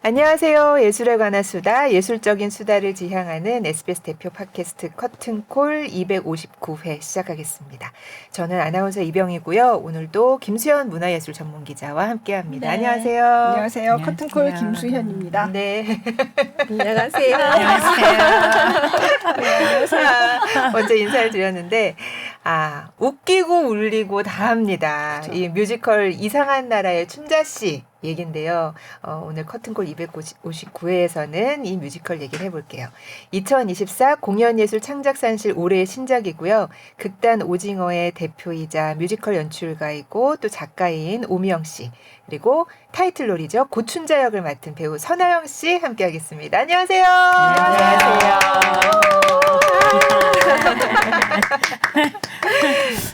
안녕하세요. 예술에 관한 수다, 예술적인 수다를 지향하는 SBS 대표 팟캐스트 커튼콜 259회 시작하겠습니다. 저는 아나운서 이병이고요. 오늘도 김수현 문화예술 전문기자와 함께합니다. 네. 안녕하세요. 안녕하세요. 커튼콜 김수현입니다. 네. 안녕하세요. 먼저 인사를 드렸는데 웃기고 울리고 다 합니다. 그렇죠. 이 뮤지컬 이상한 나라의 춘자씨 얘긴데요. 오늘 커튼콜 259회에서는 이 뮤지컬 얘기를 해볼게요. 2024 공연예술 창작산실 올해의 신작이고요. 극단 오징어의 대표이자 뮤지컬 연출가이고 또 작가인 오미영 씨, 그리고 타이틀롤이죠. 고춘자 역을 맡은 배우 선아영 씨 함께하겠습니다. 안녕하세요. 안녕하세요.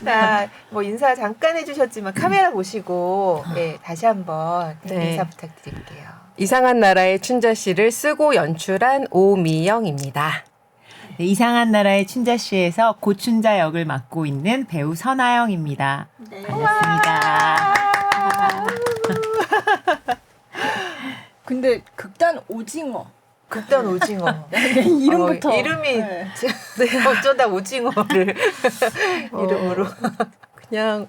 자, 뭐 인사 잠깐 해주셨지만 카메라 보시고 다시 한번 인사 부탁드릴게요. 이상한 나라의 춘자 씨를 쓰고 연출한 오미영입니다. 네, 이상한 나라의 춘자씨에서 고춘자 역을 맡고 있는 배우 선아영입니다. 네. 반갑습니다. 근데 극단 오징어 극단 오징어. 이름부터 이름이 네. 어쩌다 오징어를 이름으로. 그냥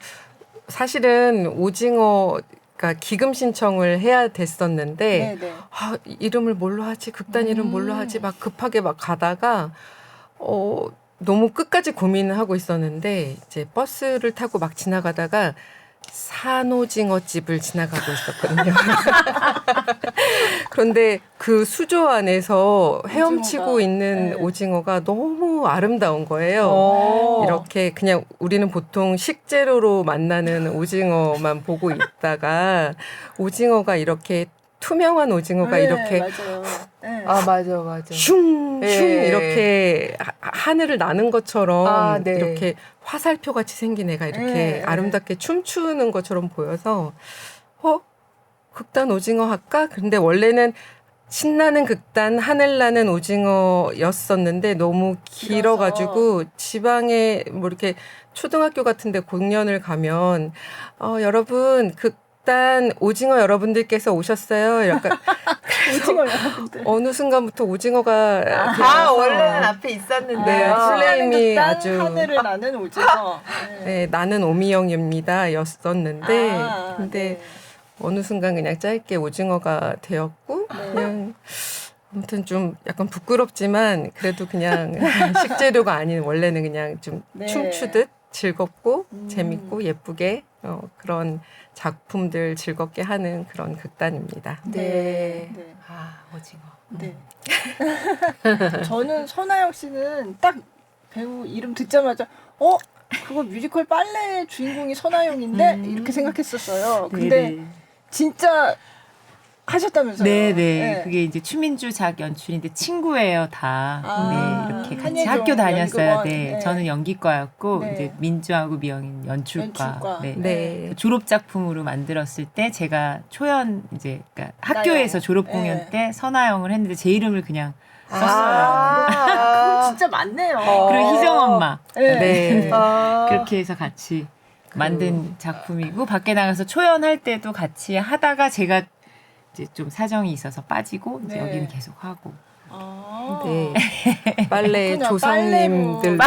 사실은 오징어가 기금 신청을 해야 됐었는데 네네. 이름을 뭘로 하지? 극단 이름 뭘로 하지? 막 급하게 막 가다가 너무 끝까지 고민을 하고 있었는데 이제 버스를 타고 막 지나가다가 산오징어 집을 지나가고 있었거든요. 그런데 그 수조 안에서 헤엄치고 오징어가, 있는 네. 오징어가 너무 아름다운 거예요. 이렇게 그냥 우리는 보통 식재료로 만나는 오징어만 보고 있다가 오징어가 이렇게 투명한 오징어가 네, 이렇게 맞아요. 네. 맞아. 슝슝 네. 이렇게 하늘을 나는 것처럼 네. 이렇게 화살표 같이 생긴 애가 이렇게 네. 아름답게 춤추는 것처럼 보여서 극단 오징어 할까? 근데 원래는 신나는 극단 하늘나는 오징어였었는데 너무 길어가지고 지방에 뭐 이렇게 초등학교 같은데 공연을 가면 여러분 극단 오징어 여러분들께서 오셨어요. 약간 오징어 여러분들. 어느 순간부터 오징어가 되어서 원래는 앞에 있었는데요. 플레임이 극단 아주 하늘을 나는 오징어. 네, 나는 오미영입니다 였었는데 근데 네. 어느 순간 그냥 짧게 오징어가 되었고 네. 그냥 아무튼 좀 약간 부끄럽지만 그래도 그냥 식재료가 아닌 원래는 그냥 좀 네. 춤추듯 즐겁고 재밌고 예쁘게 그런 작품들 즐겁게 하는 그런 극단입니다. 네. 네. 오징어. 네. 저는 선아영 씨는 딱 배우 이름 듣자마자 그거 뮤지컬 빨래 주인공이 선아영인데 이렇게 생각했었어요. 근데 네네. 진짜 하셨다면서요? 네네. 네. 그게 이제 추민주 작 연출인데 친구예요, 다. 네, 이렇게 같이 한예종 학교 다녔어요. 연극원. 네. 네. 저는 연기과였고, 네. 이제 민주하고 미영인 연출과. 네. 네. 졸업 작품으로 만들었을 때 제가 초연 그러니까 학교에서 졸업 공연 네. 때 선아영을 했는데 제 이름을 그냥 썼어요. 그거 진짜 많네요. 그리고 희정 엄마. 네. 네. 그렇게 해서 같이 만든 작품이고 밖에 나가서 초연할 때도 같이 하다가 제가 이제 좀 사정이 있어서 빠지고 이제 네. 여기는 계속 하고. 네. 빨래 그렇구나, 조상님들도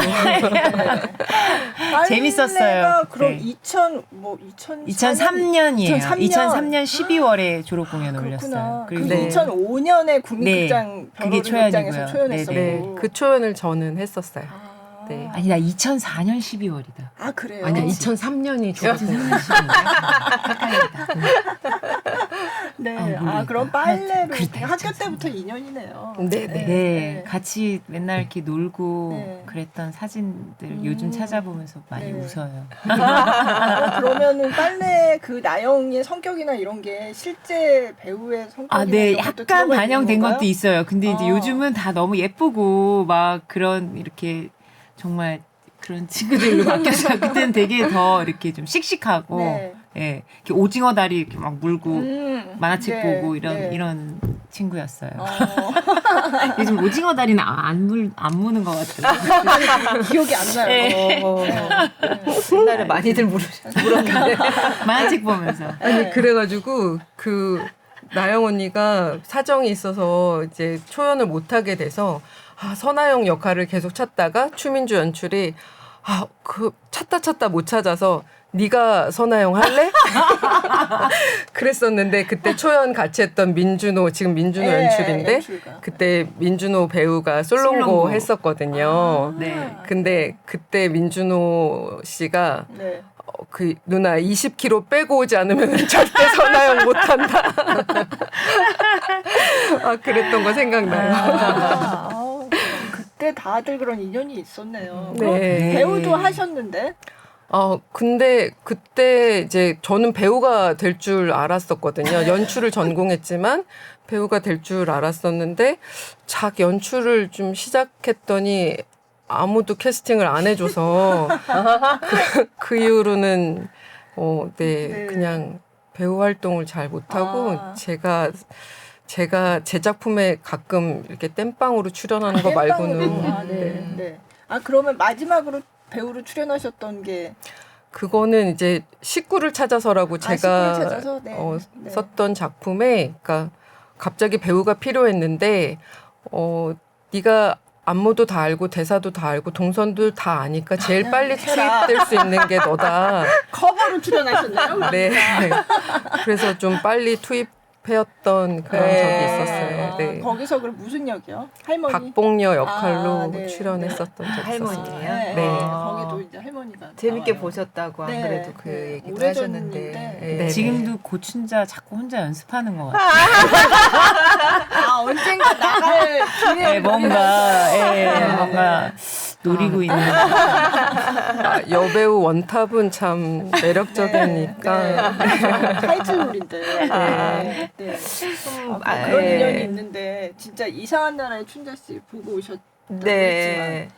재밌었어요. 그럼 네. 2003년이에요. 2003년 12월에 졸업 공연 그렇구나. 올렸어요. 그리고 네. 2005년에 국민극장 네. 그게 벼로를 극장에서 초연이고요. 초연했었고. 네. 그 초연을 저는 했었어요. 네. 아니 나 2004년 12월이다. 그래요? 아니야 2003년이 졸업했어요. 네. 모르겠다. 그럼 빨래로 그렇다, 학교 때부터 인연이네요. 네, 네, 같이 맨날 이렇게 놀고 네. 그랬던 사진들 요즘 찾아보면서 많이 네. 웃어요. 그러면은 빨래 그 나영의 성격이나 이런 게 실제 배우의 성격이나 네, 이런 것도 약간 들어가 반영된 있는 것도 건가요? 있어요. 근데 이제 아. 요즘은 다 너무 예쁘고 막 그런 이렇게 정말 그런 친구들로 바뀌어서 그때는 되게 더 이렇게 좀 씩씩하고 네. 예, 이렇게 오징어 다리 이렇게 막 물고 만화책 네, 보고 이런 네. 이런 친구였어요. 어. 요즘 오징어 다리는 안 무는 것 같아요. 기억이 안 나요. 네. 옛날에 많이들 물었는데. 만화책 보면서. 아니 그래가지고 그 나영 언니가 사정이 있어서 이제 초연을 못하게 돼서 선아영 역할을 계속 찾다가 추민주 연출이 그 찾다 못 찾아서 네가 선아영 할래? 그랬었는데 그때 초연 같이 했던 민준호 지금 민준호 예, 연출인데 연출가. 그때 민준호 배우가 솔롱고 솔롱고. 했었거든요. 네. 근데 그때 민준호 씨가 네. 그 누나 20kg 빼고 오지 않으면 절대 선아영 못한다. 그랬던 거 생각나요. 그때 다들 그런 인연이 있었네요. 네. 그럼 배우도 하셨는데 근데 그때 이제 저는 배우가 될 줄 알았었거든요. 연출을 전공했지만 배우가 될 줄 알았었는데 연출을 좀 시작했더니 아무도 캐스팅을 안 해줘서 그 이후로는 네. 그냥 배우 활동을 잘 못하고 제가 제 작품에 가끔 이렇게 땜빵으로 출연하는 거 말고는 네. 그러면 마지막으로 배우로 출연하셨던 게 그거는 이제 식구를 찾아서라고 제가 식구를 찾아서? 네. 네. 썼던 작품에 그러니까 갑자기 배우가 필요했는데 네가 안무도 다 알고 대사도 다 알고 동선도 다 아니까 제일 빨리 투입될 수 있는 게 너다. 커버로 출연하셨나요? 네. 그래서 좀 빨리 투입해왔던 그런 적이 있었어요. 네. 거기서 그럼 무슨 역이요? 할머니? 박봉녀 역할로 네. 출연했었던 적이 할머니예요? 있었어요. 네. 네. 거기도 이제 할머니가 재밌게 나와요. 보셨다고 안 네. 그래도 그 네. 얘기도 오래전 하셨는데. 일인데. 네. 지금도 고춘자 자꾸 혼자 연습하는 것 같아요. 언젠가 나갈 기회를 뭔가 노리고 있는. 여배우 원탑은 참 매력적이니까. 타이틀롤인데. 네. 그런 예. 인연이 있는데 진짜 이상한 나라의 춘자 씨 보고 오셨다고 네.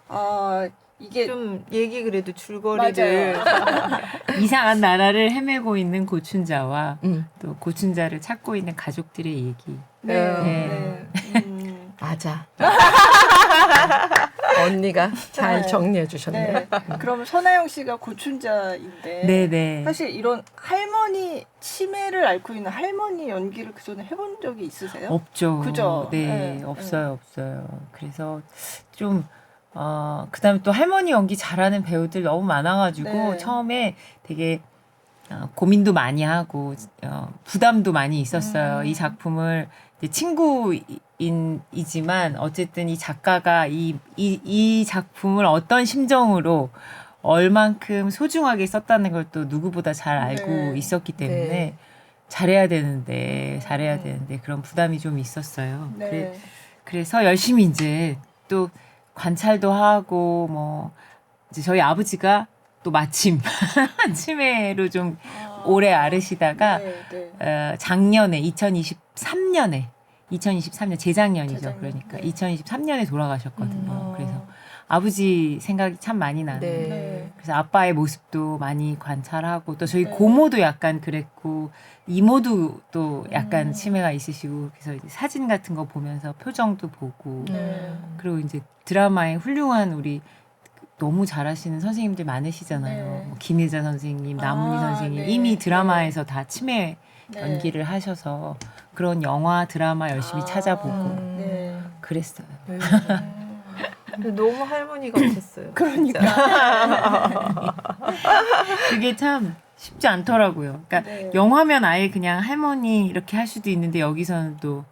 했지만 이게 좀 얘기 그래도 줄거리를 이상한 나라를 헤매고 있는 고춘자와 음. 또 고춘자를 찾고 있는 가족들의 얘기. 네. 맞아. 언니가 잘 정리해 주셨네. 네. 그러면 선아영 씨가 고춘자인데 네네. 사실 이런 할머니 치매를 앓고 있는 할머니 연기를 그 전에 해본 적이 있으세요? 없죠. 그죠? 네, 네. 없어요. 그래서 좀, 그 다음에 또 할머니 연기 잘하는 배우들 너무 많아가지고 네. 처음에 되게 고민도 많이 하고, 부담도 많이 있었어요. 이 작품을 이제 친구이지만 어쨌든 이 작가가 이 작품을 어떤 심정으로 얼만큼 소중하게 썼다는 걸 또 누구보다 잘 알고 네. 있었기 때문에 네. 잘해야 되는데 그런 부담이 좀 있었어요. 네. 그래서 열심히 이제 또 관찰도 하고 뭐 이제 저희 아버지가 또 마침 치매로 좀 오래 앓으시다가 네. 작년에 2023년 재작년이죠. 재작년. 그러니까 네. 2023년에 돌아가셨거든요. 그래서 아버지 생각이 참 많이 나는. 네. 그래서 아빠의 모습도 많이 관찰하고 또 저희 네. 고모도 약간 그랬고 이모도 또 약간 치매가 있으시고 그래서 이제 사진 같은 거 보면서 표정도 보고 네. 그리고 이제 드라마에 훌륭한 우리 너무 잘하시는 선생님들 많으시잖아요. 네. 뭐 김혜자 선생님, 남은희 선생님 네. 이미 드라마에서 다 치매 네. 연기를 하셔서 그런 영화 드라마 열심히 찾아보고 네. 그랬어요. 너무 할머니 같았어요. 그러니까. 그게 참 쉽지 않더라고요. 그러니까 네. 영화면 아예 그냥 할머니 이렇게 할 수도 있는데 여기서는 또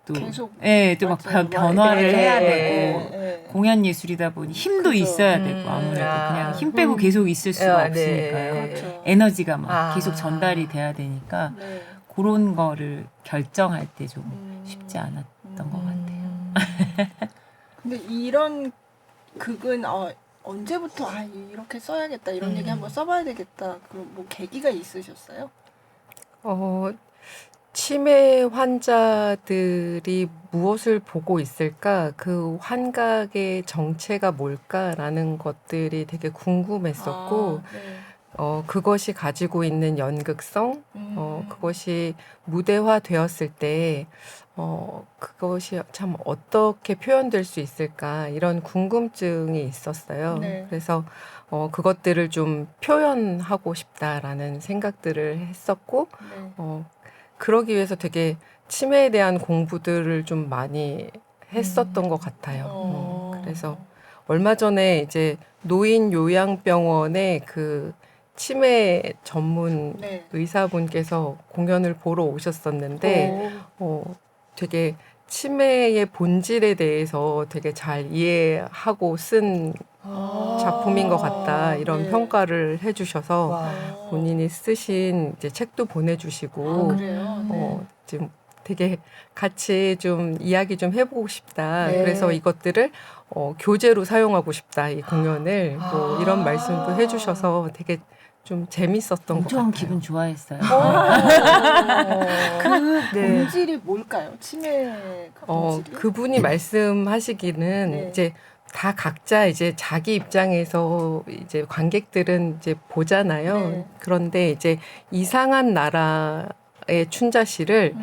계속 또 막 맞아요. 변화를 네. 해야 네. 되고 네. 공연 예술이다 보니 힘도 그죠. 있어야 되고 아무래도 아. 그냥 힘 빼고 계속 있을 수가 네. 없으니까요. 그렇죠. 에너지가 막 아. 계속 전달이 돼야 되니까 네. 그런 거를 결정할 때 좀 음. 쉽지 않았던 것 같아요. 근데 이런 극은 언제부터 이렇게 써야겠다 이런 얘기 한번 써봐야 되겠다 그런 뭐 계기가 있으셨어요? 치매 환자들이 무엇을 보고 있을까? 그 환각의 정체가 뭘까라는 것들이 되게 궁금했었고, 네. 그것이 가지고 있는 연극성, 그것이 무대화 되었을 때, 그것이 참 어떻게 표현될 수 있을까? 이런 궁금증이 있었어요. 네. 그래서, 그것들을 좀 표현하고 싶다라는 생각들을 했었고, 네. 그러기 위해서 되게 치매에 대한 공부들을 좀 많이 했었던 것 같아요. 그래서 얼마 전에 이제 노인 요양병원에 그 치매 전문 네. 의사분께서 공연을 보러 오셨었는데 되게 치매의 본질에 대해서 되게 잘 이해하고 쓴 작품인 것 같다 이런 네. 평가를 해주셔서 와. 본인이 쓰신 이제 책도 보내주시고 그래요? 지금 되게 같이 좀 이야기 좀 해보고 싶다. 네. 그래서 이것들을 교재로 사용하고 싶다. 이 공연을 뭐 이런 말씀도 해주셔서 되게 좀 재밌었던 것 엄청 같아요. 기분 좋아했어요. 그 네. 본질이 뭘까요? 치매가 본질이? 그분이 말씀하시기는 네. 이제 다 각자 이제 자기 입장에서 이제 관객들은 이제 보잖아요. 네. 그런데 이제 이상한 나라의 춘자씨를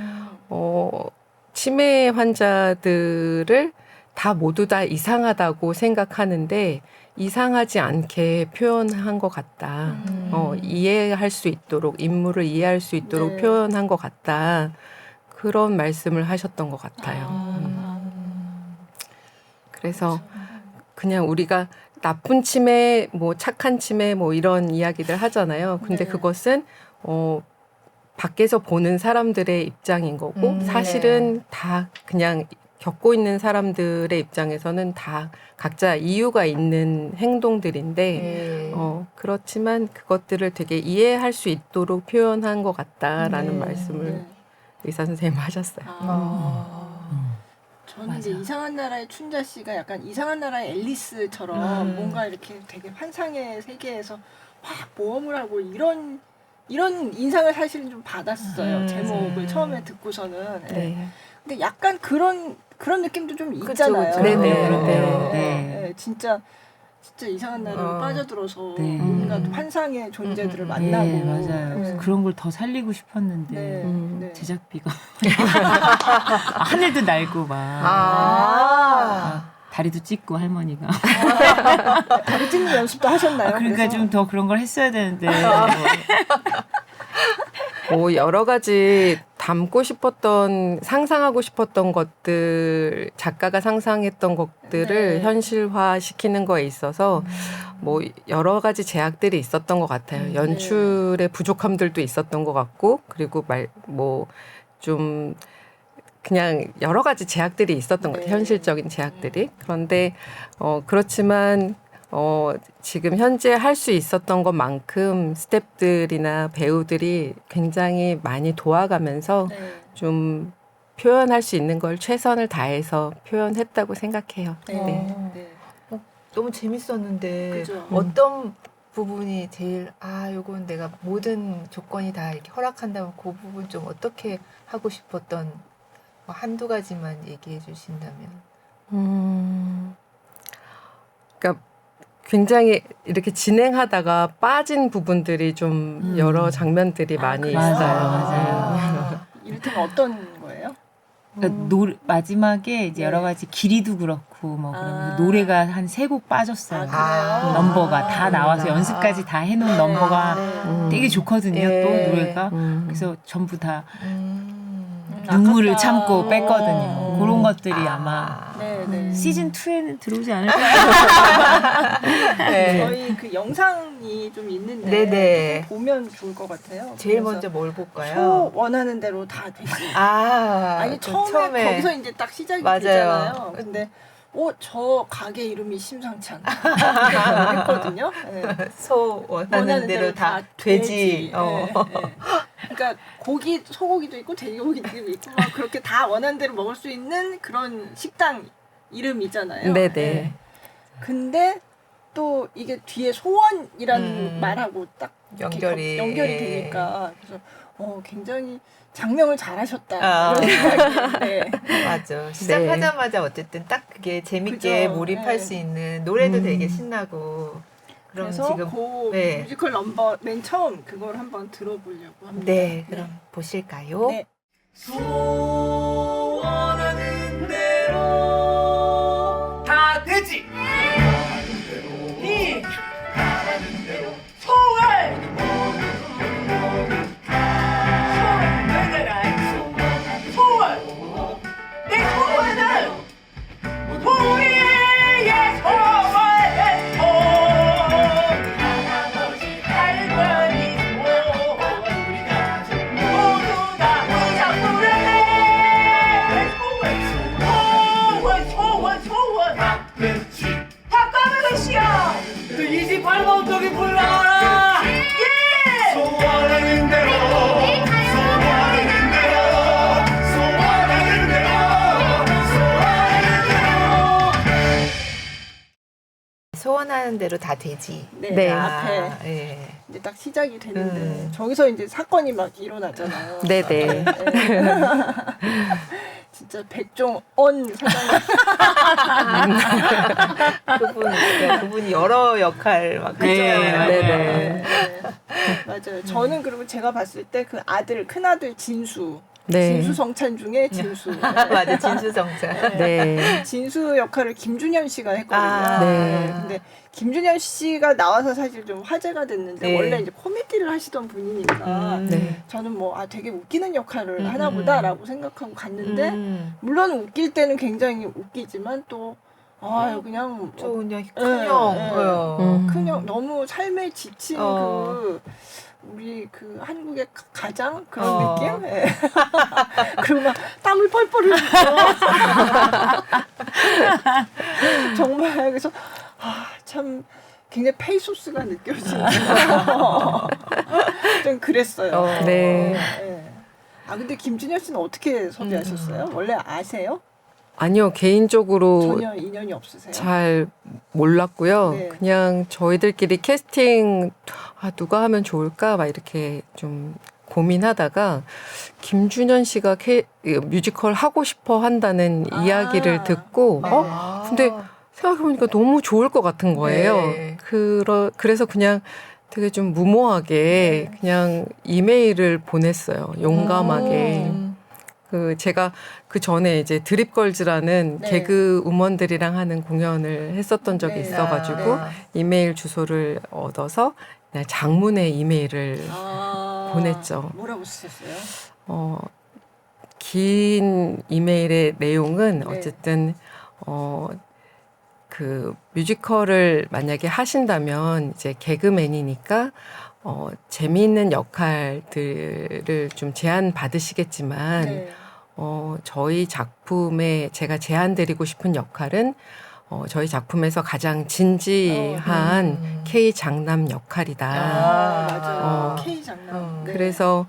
치매 환자들을 다 모두 다 이상하다고 생각하는데 이상하지 않게 표현한 것 같다. 이해할 수 있도록 인물을 이해할 수 있도록 네. 표현한 것 같다. 그런 말씀을 하셨던 것 같아요. 그래서 그냥 우리가 나쁜 치매, 뭐 착한 치매, 뭐 이런 이야기들 하잖아요. 근데 네. 그것은 밖에서 보는 사람들의 입장인 거고 사실은 다 그냥 겪고 있는 사람들의 입장에서는 다 각자 이유가 있는 행동들인데 네. 그렇지만 그것들을 되게 이해할 수 있도록 표현한 것 같다라는 네. 말씀을 네. 의사 선생님 하셨어요. 저는 이제 이상한 나라의 춘자 씨가 약간 이상한 나라의 앨리스처럼 뭔가 이렇게 되게 환상의 세계에서 막 모험을 하고 이런 인상을 사실은 좀 받았어요. 제목을 처음에 듣고서는. 예. 네. 근데 약간 그런 느낌도 좀 그쵸, 있잖아요. 그쵸. 네네. 네. 진짜 이상한 나라로 빠져들어서 네. 온갖 환상의 존재들을 만나고. 네, 맞아요. 그래서 네. 그런 걸 더 살리고 싶었는데 네. 네. 제작비가 하늘도 날고 막 다리도 찢고 할머니가 다리 찢는 연습도 하셨나요? 그러니까 그래서? 좀 더 그런 걸 했어야 되는데 여러 가지 담고 싶었던 상상하고 싶었던 것들 작가가 상상했던 것들을 네. 현실화 시키는 거에 있어서 뭐 여러 가지 제약들이 있었던 것 같아요. 연출의 부족함들도 있었던 것 같고 그리고 뭐 좀 그냥 여러 가지 제약들이 있었던 것 같아요. 현실적인 제약들이. 그런데 그렇지만 지금 현재 할 수 있었던 것만큼 스태프들이나 배우들이 굉장히 많이 도와가면서 네. 좀 표현할 수 있는 걸 최선을 다해서 표현했다고 생각해요. 네. 네. 너무 재밌었는데 그죠. 어떤 부분이 제일 요건 내가 모든 조건이 다 이렇게 허락한다면 그 부분 좀 어떻게 하고 싶었던 뭐 한두 가지만 얘기해 주신다면. 그러니까 굉장히 이렇게 진행하다가 빠진 부분들이 좀 여러 장면들이 많이 그래요? 있어요. 맞아요. 이를테면 어떤 거예요? 그러니까 마지막에 이제 여러 가지 길이도 그렇고 뭐 그러면 노래가 한 3곡 빠졌어요. 그래요? 넘버가 다 나와서 그렇구나. 연습까지 다 해놓은 넘버가 되게 좋거든요. 예. 또 노래가 음. 그래서 전부 다 아깝다. 눈물을 참고 뺐거든요. 그런 것들이 아마 네. 시즌 2에는 들어오지 않을까. 네. 저희 그 영상이 좀 있는데 네네. 조금 보면 좋을 것 같아요. 제일 그래서 먼저 뭘 볼까요? 소 원하는 대로 다 되지. 아니 그 처음에 거기서 이제 딱 시작이 맞아요. 되잖아요. 근데 저 가게 이름이 심상치 않다 했거든요. 네. 소 원하는 대로 다 돼지. 네. 그러니까 소고기도 있고 돼지고기도 있고 막 그렇게 다 원하는 대로 먹을 수 있는 그런 식당 이름이잖아요. 네네. 네. 근데 또 이게 뒤에 소원이라는 말하고 딱 이렇게 연결이 되니까 그래서 굉장히 장명을 잘하셨다. 이런 생각이 네. 맞아. 시작하자마자 어쨌든 딱 그게 재밌게 그죠. 몰입할 네. 수 있는 노래도 되게 신나고. 그럼 그래서 지금 그 네. 뮤지컬 넘버 맨 처음 그걸 한번 들어보려고 합니다. 네, 그럼 보실까요? 네. 소원하는 대로 다 되지. 이 소원 소원 내려라. 소원하는 대로 다 되지. 네, 네. 앞에 예. 이제 딱 시작이 되는데 저기서 이제 사건이 막 일어나잖아요. 네네. 진짜 백종원 사장님. 그분이 여러 역할 막 네, 하잖아요. 네네. 맞아요. 저는 그리고 제가 봤을 때 그 아들 큰 아들 진수. 네. 진수 성찬 중에 진수. 맞아, 진수성찬. 네. 진수 역할을 김준현 씨가 했거든요. 아, 네. 근데 김준현 씨가 나와서 사실 좀 화제가 됐는데 네. 원래 이제 코미디를 하시던 분이니까 네. 저는 뭐 되게 웃기는 역할을 음, 하나보다라고 생각하고 갔는데 물론 웃길 때는 굉장히 웃기지만 또 그냥 저 그냥 예, 큰형. 예. 큰형 너무 삶에 지친 어. 우리 그 한국의 가장 그런 어. 느낌? 예. 그리고 막 땀을 뻘뻘 흘리고 정말 그래서 참 굉장히 페이소스가 느껴지는 좀 그랬어요. 네. 예. 근데 김준현 씨는 어떻게 섭외하셨어요? 원래 아세요? 아니요, 개인적으로 전혀 인연이 없으세요? 잘 몰랐고요. 네. 그냥 저희들끼리 캐스팅 누가 하면 좋을까 막 이렇게 좀 고민하다가 김준현 씨가 뮤지컬 하고 싶어 한다는 이야기를 듣고 근데 생각해보니까 너무 좋을 것 같은 거예요. 네. 그래서 그냥 되게 좀 무모하게 그냥 이메일을 보냈어요. 용감하게. 제가 그 전에 이제 드립걸즈라는 네. 개그 우먼들이랑 하는 공연을 했었던 적이 네. 있어가지고 이메일 주소를 얻어서 그냥 장문의 이메일을 보냈죠. 뭐라고 쓰셨어요? 긴 이메일의 내용은 네. 어쨌든 그 뮤지컬을 만약에 하신다면 이제 개그맨이니까 재미있는 역할들을 좀 제안 받으시겠지만 네. 저희 작품에 제가 제안드리고 싶은 역할은 저희 작품에서 가장 진지한 K 장남 역할이다. 맞아요. 어. K 장난. 네. 그래서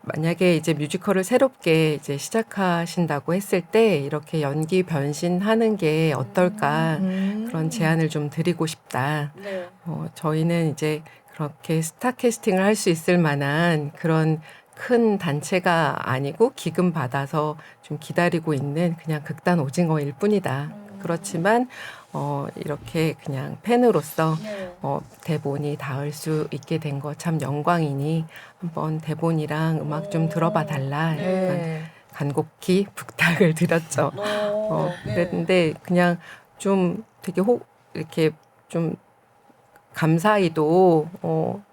만약에 이제 뮤지컬을 새롭게 이제 시작하신다고 했을 때 이렇게 연기 변신하는 게 어떨까 그런 제안을 좀 드리고 싶다. 네. 저희는 이제 그렇게 스타 캐스팅을 할 수 있을 만한 그런 큰 단체가 아니고 기금 받아서 좀 기다리고 있는 그냥 극단 오징어일 뿐이다. 그렇지만 이렇게 그냥 팬으로서 네. 대본이 닿을 수 있게 된 거 참 영광이니 한번 대본이랑 음악 좀 들어봐 달라. 약간 네. 간곡히 부탁을 드렸죠. 네. 그랬는데 그냥 좀 되게 이렇게 좀 감사히도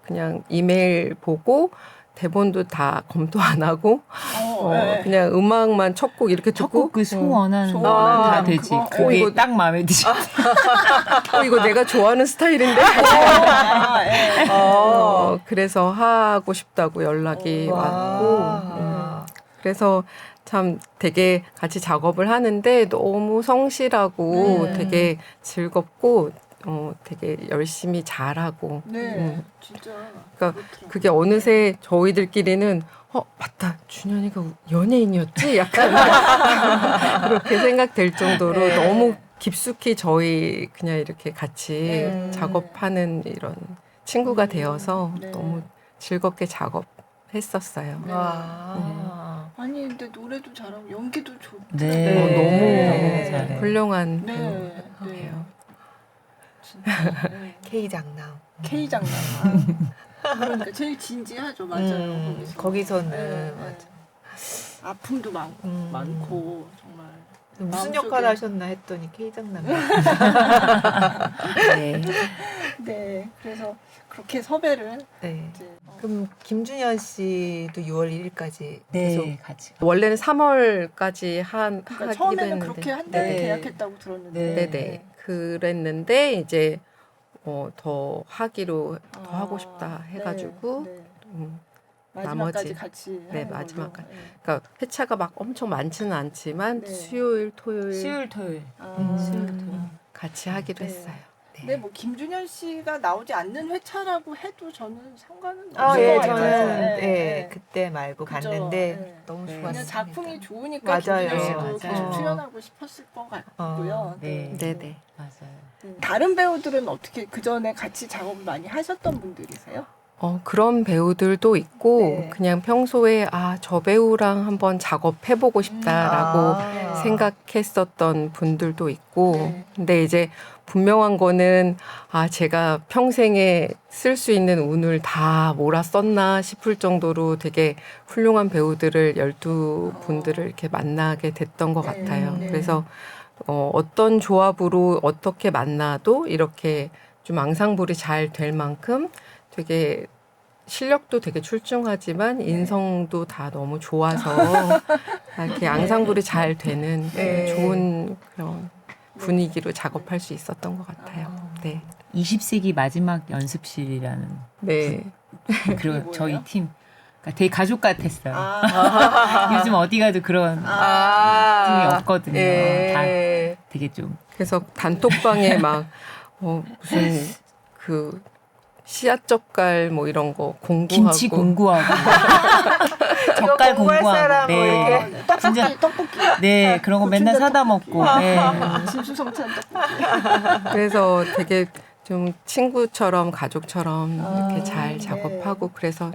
그냥 이메일 보고 대본도 다 검토 안 하고 네. 그냥 음악만 첫 곡 이렇게 듣고 첫곡 그 소원하는 소원. 거는 다 아, 되지. 그거? 그게 이거- 딱 마음에 드시. 이거 내가 좋아하는 스타일인데 네. 그래서 하고 싶다고 연락이 왔고 그래서 참 되게 같이 작업을 하는데 너무 성실하고 되게 즐겁고 되게 열심히 잘하고 네. 진짜. 그러니까 그렇더라고요. 그게 어느새 저희들끼리는 맞다 준현이가 연예인이었지 약간 그렇게 생각될 정도로 네. 너무 깊숙이 저희 그냥 이렇게 같이 작업하는 이런 친구가 되어서 네. 너무 즐겁게 작업했었어요. 와. 아니 근데 노래도 잘하고 연기도 좋고. 네. 너무 잘해. 훌륭한 네. 네. 배우예요. 진짜. 네. K 장남. K 장난. 그러니까 제일 진지하죠, 맞아요. 거기서는 네, 맞아. 네. 아픔도 많고, 정말. 무슨 마음속에- 역할 하셨나 했더니 K 장남. 네. 네, 그래서 그렇게 섭외를 네. 이제 그럼 김준현 씨도 6월 1일까지 계속 네, 같이. 원래는 3월까지 그러니까 하기로 처음에는 했는데 그렇게 한다고 네. 계약했다고 들었는데. 네. 네네. 그랬는데 이제 더 하기로 더 하고 싶다 해가지고 네, 네. 나머지. 마지막까지 같이 네, 하는 걸로. 마지막까지. 네. 그러니까 회차가 막 엄청 많지는 않지만 네. 수요일, 토요일 수요일 토요일. 수요일 토요일. 같이 하기로 네. 했어요. 근데 뭐 김준현 씨가 나오지 않는 회차라고 해도 저는 상관은 없을 아, 것 예, 같아요. 저는 네. 그때 말고 그죠. 갔는데 네. 너무 네. 좋았어요. 그냥 작품이 좋으니까 맞아요. 김준현 씨도 맞아요. 계속 출연하고 싶었을 것 같고요. 네. 네네. 맞아요. 다른 배우들은 어떻게 그 전에 같이 작업을 많이 하셨던 분들이세요? 그런 배우들도 있고 네. 그냥 평소에 저 배우랑 한번 작업해보고 싶다라고 생각했었던 분들도 있고 네. 근데 이제 분명한 거는 제가 평생에 쓸 수 있는 운을 다 몰아 썼나 싶을 정도로 되게 훌륭한 배우들을 12분들을 이렇게 만나게 됐던 것 네. 같아요. 네. 그래서 어떤 조합으로 어떻게 만나도 이렇게 좀 앙상블이 잘 될 만큼 되게 실력도 되게 출중하지만 인성도 다 너무 좋아서 이렇게 앙상블이 잘 되는 네. 좋은 그런 분위기로 작업할 수 있었던 것 같아요. 네. 20세기 마지막 연습실이라는 네. 그런 뭐예요? 저희 팀. 그러니까 되게 가족 같았어요. 아, 요즘 어디 가도 그런 팀이 없거든요. 다 되게 좀 그래서 단톡방에 막 무슨 그 씨앗 젓갈 뭐 이런 거 공부하고 김치 공구하고 젓갈 공부할 공구하고 사람 뭐 이렇게 진짜 떡볶이. 네 그런 거 맨날 사다 먹고 네. 진수성찬 떡볶이. 그래서 되게 좀 친구처럼 가족처럼 이렇게 잘 네. 작업하고 그래서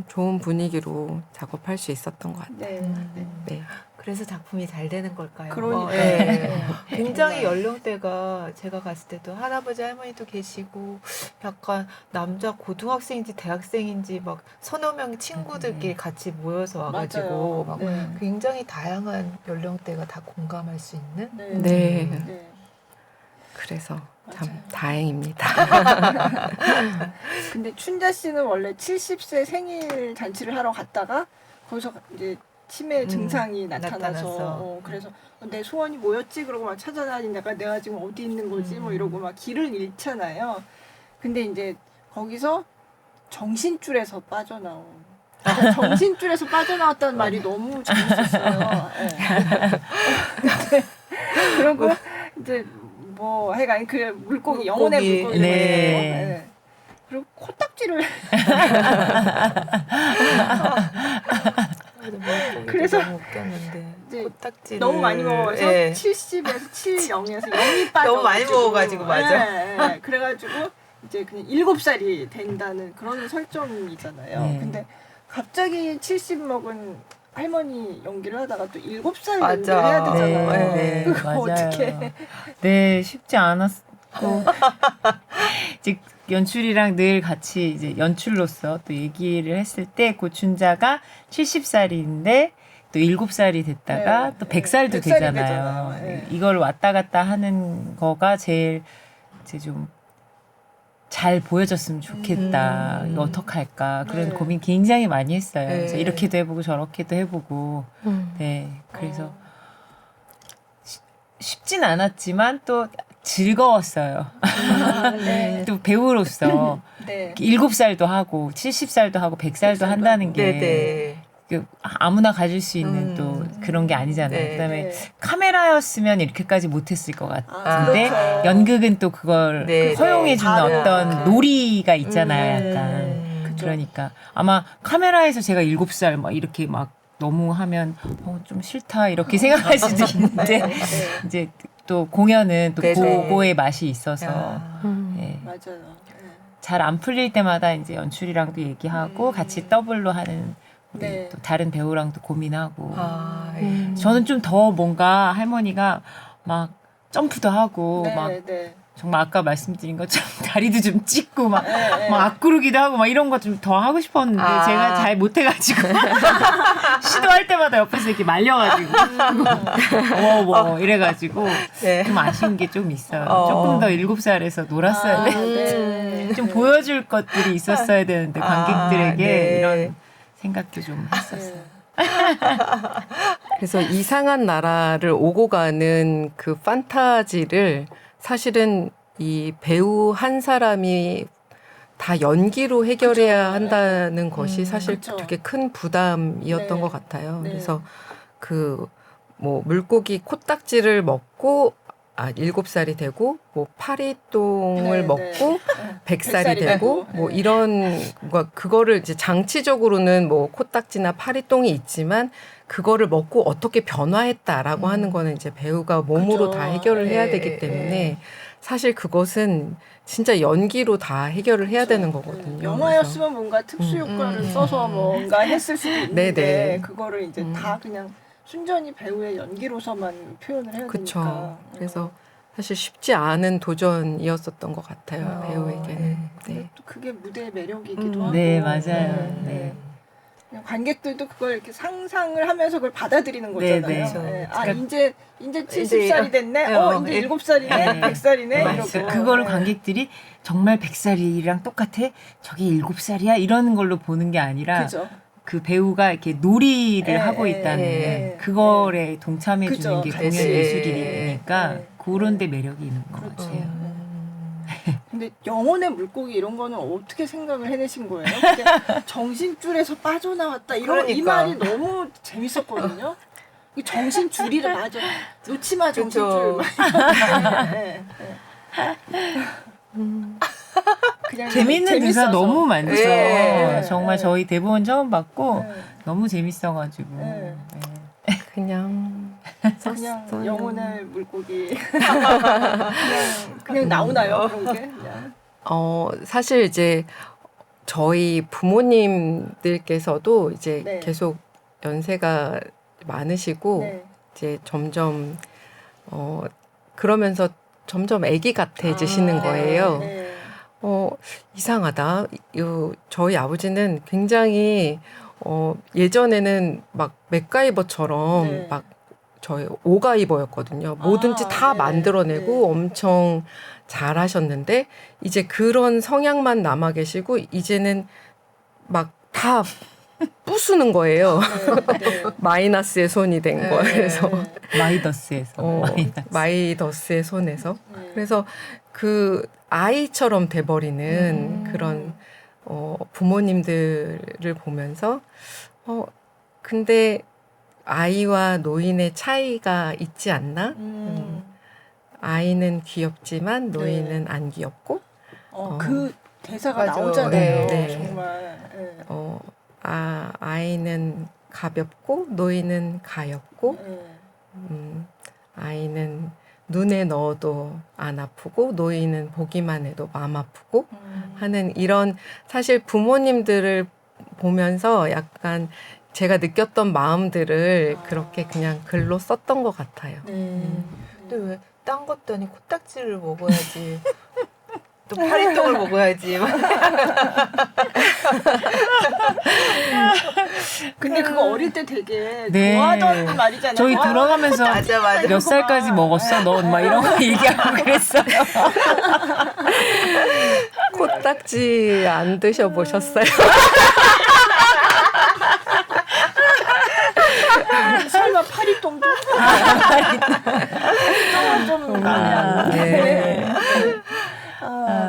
좋은 분위기로 작업할 수 있었던 것 같아요. 네. 네. 네. 그래서 작품이 잘 되는 걸까요? 그러니까요. 네. 굉장히 연령대가 제가 갔을 때도 할아버지 할머니도 계시고 약간 남자 고등학생인지 대학생인지 막 서너 명 친구들끼리 같이 모여서 와가지고 막 네. 굉장히 다양한 연령대가 다 공감할 수 있는 네. 네. 그래서 참 맞아요. 다행입니다. 근데 춘자 씨는 원래 70세 생일 잔치를 하러 갔다가 거기서 이제 치매 증상이 나타나서 나타났어. 그래서 내 소원이 뭐였지 그러고 막 찾아다니다가 내가 지금 어디 있는 거지 뭐 이러고 막 길을 잃잖아요. 근데 이제 거기서 정신줄에서 빠져나온 그러니까 정신줄에서 빠져나왔다는 말이 너무 재밌었어요. 네. 그리고 이제 뭐 하여간 그 물고기 영혼의 물고기 네. 네. 그리고 코딱지를 그래서 너무 웃겼는데 이제 코딱지를 너무 많이 먹어서 예. 70에서 70에서 0이 빠져 너무 많이 먹어가지고, 맞아. 그래가지고 이제 그냥 7살이 된다는 그런 설정이잖아요. 네. 근데 갑자기 70 먹은 할머니 연기를 하다가 또 7살 맞아. 연기를 해야 되잖아요. 네, 그거 맞아요. 어떻게? 네, 쉽지 않았고 이제 연출이랑 늘 같이 이제 연출로서 또 얘기를 했을 때 고춘자가 70살인데 또 7살이 됐다가 네, 또 100살도 100살이 되잖아요. 되잖아요. 네. 이걸 왔다 갔다 하는 거가 제일 이제 좀 잘 보여줬으면 좋겠다. 이거 어떡할까. 그런 네. 고민 굉장히 많이 했어요. 네. 그래서 이렇게도 해보고 저렇게도 해보고. 네. 그래서 쉽진 않았지만 또 즐거웠어요. 네. 또 배우로서 네. 7살도 하고 70살도 하고 100살도 한다는 게 네네. 그 아무나 가질 수 있는 또 그런 게 아니잖아요. 네. 그다음에 네. 카메라였으면 이렇게까지 못했을 것 같은데 그렇죠. 연극은 또 그걸 네, 허용해주는 네. 어떤 다른 놀이가 있잖아요. 약간 음. 그러니까 아마 카메라에서 제가 7살 막 이렇게 막 너무 하면 좀 싫다 이렇게 생각할 수도 있는데 네. 이제 또 공연은 또 네네. 그거의 맛이 있어서 아. 예. 맞아요. 잘 안 풀릴 때마다 이제 연출이랑도 얘기하고 같이 더블로 하는 우리 네. 또 다른 배우랑도 고민하고 아, 예. 저는 좀 더 뭔가 할머니가 막 점프도 하고 네, 막 네. 정말 아까 말씀드린 것처럼 다리도 좀 찍고 막 네. 앞구르기도 하고 막 이런 거 좀 더 하고 싶었는데 아. 제가 잘 못해가지고 시도할 때마다 옆에서 이렇게 말려가지고 뭐 이래가지고 네. 좀 아쉬운 게 좀 있어요. 어. 조금 더 7살에서 놀았어야 돼. 네. 좀 보여줄 것들이 있었어야 되는데 관객들에게 네. 이런 생각도 좀 했었어요. 그래서 이상한 나라를 오고 가는 그 판타지를 사실은 이 배우 한 사람이 다 연기로 해결해야 한다는 것이 사실 그쵸. 되게 큰 부담이었던 네. 것 같아요. 네. 그래서 그 뭐 물고기 코딱지를 먹고 7살이 되고 뭐 파리똥을 네, 먹고 네. 100살이 100살이 되고 되고, 뭐 네. 이런 그거를 이제 장치적으로는 뭐 코딱지나 파리똥이 있지만 그거를 먹고 어떻게 변화했다라고 하는 거는 이제 배우가 몸으로 그죠. 다 해결을 해야 네, 되기 네, 때문에 네. 사실 그것은 진짜 연기로 다 해결을 해야 되는 거거든요. 영화였으면 뭔가 특수 효과를 써서 뭔가 했을 수도 있는데 네네. 그거를 이제 다 그냥 순전히 배우의 연기로서만 표현을 해야 그렇죠. 되니까. 그래서 사실 쉽지 않은 도전이었었던 것 같아요. 아, 배우에게는. 근데 네. 또 그게 무대의 매력이기도 하고. 네, 맞아요. 네. 그냥 관객들도 그걸 이렇게 상상을 하면서 그걸 받아들이는 거잖아요. 네, 네. 아 그러니까 이제 70살이 됐네. 이제 7살이네. 네. 100살이네. 맞아요. 이러고. 그거를 네. 관객들이 정말 100살이랑 똑같아? 저게 7살이야? 이러는 걸로 보는 게 아니라 그죠. 그 배우가 이렇게 놀이를 예, 하고 예, 있다는 예. 그거에 동참해 그죠. 주는 게 공연 같이. 예술이니까 예. 그런 데 매력이 있는 것 그렇죠. 같아요. 근데 영혼의 물고기 이런 거는 어떻게 생각을 해내신 거예요? 그게 정신줄에서 빠져나왔다 이런 이 그러니까. 말이 너무 재밌었거든요. 이 정신줄이를 맞아 놓지 마 정신줄. 그쵸. 네, 네. 그냥 재밌는 대사 재밌어서. 너무 많죠. 네. 정말 저희 대본 처음 받고 네. 너무 재밌어가지고. 네. 그냥 그냥 썼어요. 영혼의 물고기 그냥 나오나요 그런 게 그냥. 사실 이제 저희 부모님들께서도 이제 네. 계속 연세가 많으시고 네. 이제 점점 그러면서 점점 아기 같아지시는 아, 거예요. 네. 이상하다. 저희 아버지는 굉장히 예전에는 막 맥가이버처럼 네. 막 저희 오가이버였거든요. 뭐든지 다 네. 만들어내고 네. 엄청 잘하셨는데 이제 그런 성향만 남아 계시고 이제는 막 다 부수는 거예요. 네. 네. 마이너스의 손이 된 네. 거예요. 마이더스에서. 마이더스의 손에서. 네. 그래서 그 아이처럼 돼버리는 그런 부모님들을 보면서 근데 아이와 노인의 차이가 있지 않나? 아이는 귀엽지만 노인은 안 귀엽고 그 대사가 맞아. 나오잖아요. 네. 정말. 네. 아이는 가볍고 노인은 가엽고 네. 아이는 눈에 넣어도 안 아프고 노인은 보기만 해도 마음 아프고 하는 이런 사실 부모님들을 보면서 약간 제가 느꼈던 마음들을 그렇게 그냥 글로 썼던 것 같아요. 네. 근데 왜 딴 것도 아니 코딱지를 먹어야지. 또 파리똥을 먹어야지. 근데 그거 어릴 때 되게 네. 좋아하던 말이잖아요. 저희 와, 돌아가면서 맞아. 몇 살까지 먹었어? 넌 막 이런 거 얘기하고 그랬어요. 코딱지 안 드셔보셨어요? 설마 파리똥도? 파리똥은 좀 마음에 안 네.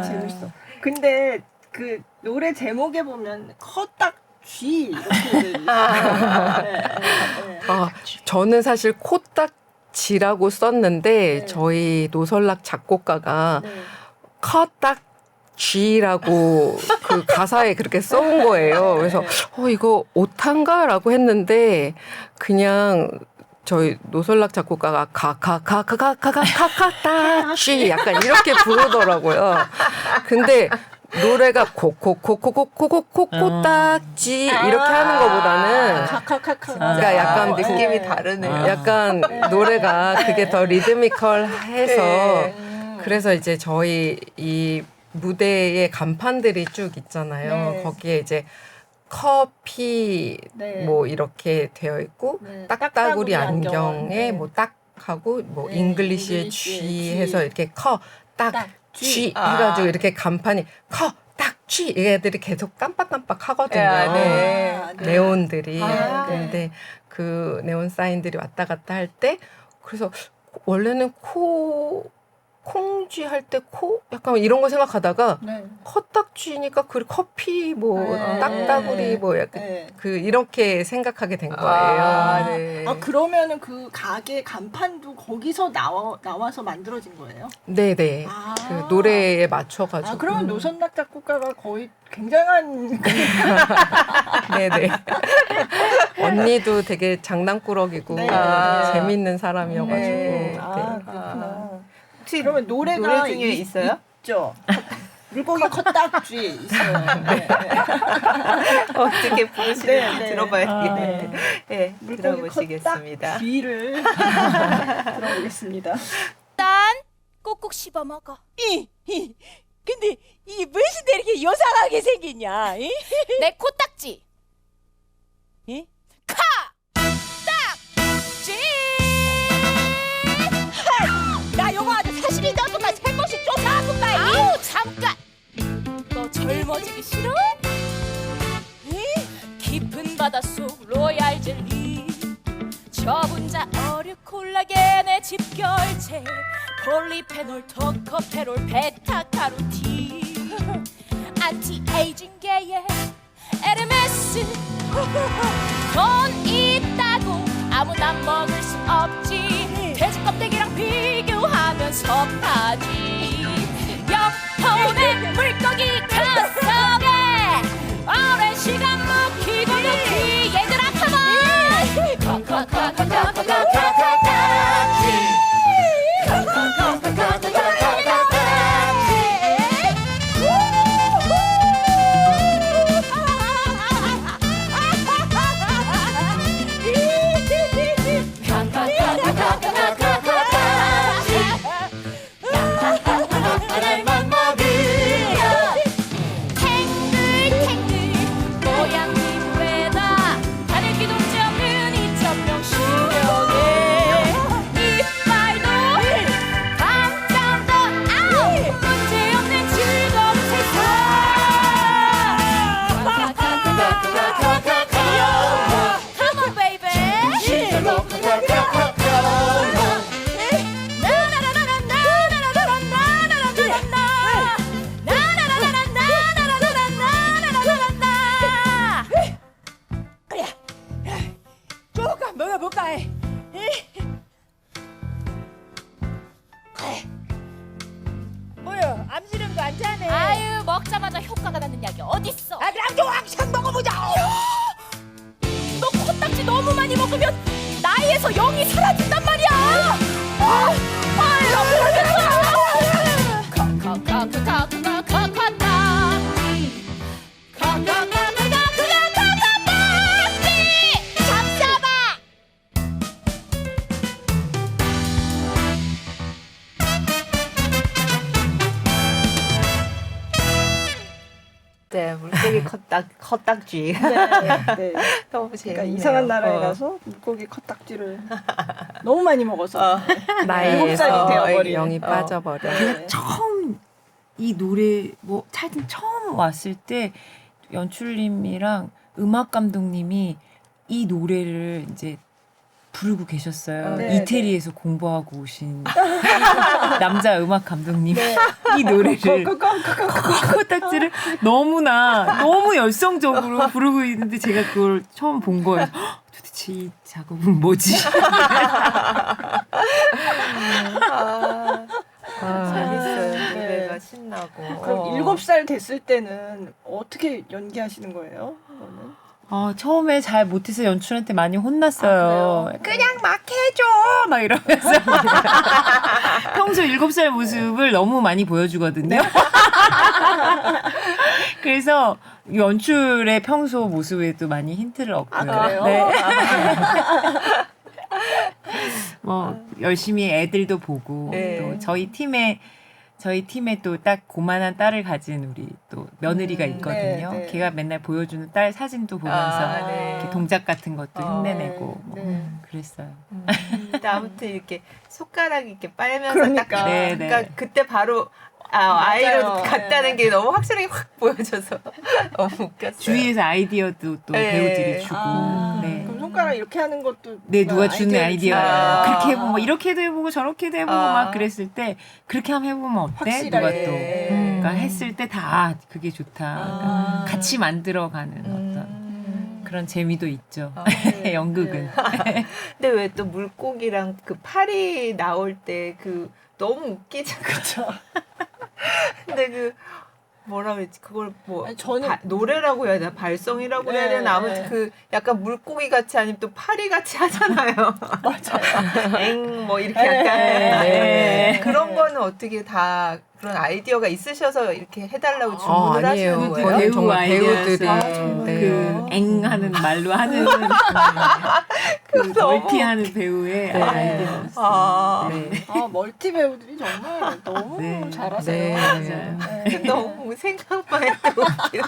재밌어. 근데 그 노래 제목에 보면 커딱쥐 이렇게 돼 있어요. 네, 네, 네. 저는 사실 코딱지라고 썼는데 네. 저희 노설락 작곡가가 네. 커딱쥐라고 그 가사에 그렇게 써온 거예요. 그래서 이거 오탄가라고 했는데 그냥 저희 노설락 작곡가가 카카딱쥐 약간 이렇게 부르더라고요. 근데 노래가 코딱지 이렇게 하는 거보다는 카카카카. 그러니까 약간 느낌이 네. 다르네요. 약간 노래가 그게 더 리드미컬해서 네. 그래서 이제 저희 이 무대에 간판들이 쭉 있잖아요. 네. 거기에 이제 커피 네. 뭐 이렇게 되어 있고 네. 딱따구리 안경. 안경에 네. 뭐 딱하고 뭐 네. 잉글리시의 잉글리시의 쥐 쥐. 해서 이렇게 딱, 쥐 아. 해가지고 이렇게 간판이 쥐 얘들이 계속 깜빡깜빡 하거든요. 네. 네온들이. 아, 네. 근데 그 네온 사인들이 왔다 갔다 할 때 그래서 원래는 콩쥐 할 때 약간 이런 거 생각하다가 네. 커딱쥐니까 그 커피 뭐 네. 딱따구리 뭐 약간 네. 그 이렇게 생각하게 된 거예요. 네. 그러면은 그 가게 간판도 거기서 나와서 만들어진 거예요? 네네. 아. 그 노래에 맞춰가지고. 그러면 노선락 작곡가가 거의 굉장한 네네. 언니도 되게 장난꾸러기고 네. 재밌는 사람이어가지고. 네. 아, 네. 그렇구나. 혹시 그러면 노래가 노래 중에 있어요? 있죠. 물고기 컸딱지 있어요. 네. 어떻게 부르시는지 네, 네. 들어봐야 네. 되겠는데. 네, 물고기 들어보시겠습니다. 컸딱쥐를 들어보겠습니다. 일단 꼭꼭 씹어 먹어. 근데 이게 무엇인데 이렇게 요상하게 생겼냐? 이? 내 코딱지. 이? 딱지. 나 요거 아주 사실이 나쁘까 살것이 쫓아와볼까? 아우 잠깐. 너 젊어지기 싫어? 깊은 바닷속 로얄 젤리. 저 분자 어류 콜라겐의 집결체. 폴리페놀, 토코페롤, 베타카로틴. 안티에이징 계의 에르메스. 돈 있다고 아무나 먹을 순 없지. 돼지 껍데기랑 비교하면 섭하지. 영혼의 물고기 가성에 오랜 시간 묵히고 묵히. 얘들아 컴온. 탱글탱글 모양 피부에다 하늘 기둥지 없는 2,000명 수련해. 이빨도 감정도 아우 문제없는 즐거운 세상. Come on baby. 조금 먹어볼까? 뭐야? 암시름도 안 차네. 아유 먹자마자 효과가 나는 약이 어딨어. 아 그럼 좀 왕창 먹어보자. 너 코딱지 너무 많이 먹으면 나이에서 영이 사라진단 말이야. 나 모르겠어. 잡숴봐. 네, 물고기 컸딱지. 네. 너무 재밌네요. 그러니까 이상한 나라에 가서 물고기 컸딱지를 너무 많이 먹어서 나이에서 7살이 되어버린. 영이 빠져버려. 네. 처음 이 노래 뭐 차든 처음 왔을 때 연출님이랑 음악 감독님이 이 노래를 이제 부르고 계셨어요. 네, 이태리에서 공부하고 오신 남자 음악 감독님 네. 이 노래를 코딱지를 너무 열성적으로 부르고 있는데 제가 그걸 처음 본 거예요. 헉, 도대체 이 작업은 뭐지? 재밌어요. 네. 노래가 신나고. 그럼 7살 됐을 때는 어떻게 연기하시는 거예요? 그거는? 처음에 잘 못해서 연출한테 많이 혼났어요. 아, 그래요? 그냥 막 해줘! 막 이러면서. 평소 7살 모습을 너무 많이 보여주거든요. 그래서 연출의 평소 모습에도 많이 힌트를 얻고요. 아, 그래요? 네. 뭐 열심히 애들도 보고 네. 또 저희 팀에 또 딱 고만한 딸을 가진 우리 또 며느리가 있거든요. 네, 네. 걔가 맨날 보여주는 딸 사진도 보면서 네. 이렇게 동작 같은 것도 흉내내고 네, 뭐 네. 그랬어요. 근데 아무튼 이렇게 손가락 이렇게 빨면서 그러니까. 딱 네, 그러니까 네. 그때 바로 아이로 맞아요. 갔다는 네. 게 너무 확실하게 확 보여져서 너무 웃겼어요. 주위에서 아이디어도 또 네. 배우들이 주고 아, 네. 그럼 손가락 이렇게 하는 것도 네, 누가 주는 아이디어. 주나요? 그렇게 해보면 뭐 이렇게도 해보고 저렇게도 해보고 아. 막 그랬을 때 그렇게 한번 해보면 어때? 확실하게. 누가 또 그러니까 음. 했을 때 다 그게 좋다. 그러니까 아. 같이 만들어가는 어떤 그런 재미도 있죠. 네. 연극은. 네. 근데 왜 또 물고기랑 그 팔이 나올 때 그 너무 웃기죠. 그렇죠. 근데 그 뭐라 그랬지? 그걸 뭐 아니, 저는 노래라고 해야 되나? 발성이라고 해야 네, 되나? 아무튼 네. 그 약간 물고기 같이 아니면 또 파리 같이 하잖아요. 맞아요. 엥 뭐 이렇게 네, 약간 네. 그런 거는 어떻게 다 그런 아이디어가 있으셔서 이렇게 해달라고 주문을 아니에요. 하시는 거예요? 그거는 정말 아이디어였어요. 배우들이 아, 정말요? 네. 그 하는 말로 하는 그 멀티하는 배우의 네. 아이디어였어요. 아, 네. 아, 멀티 배우들이 정말 너무 네. 잘하세요. 네. 맞아요. 네. 너무 생각만 해도 웃겨.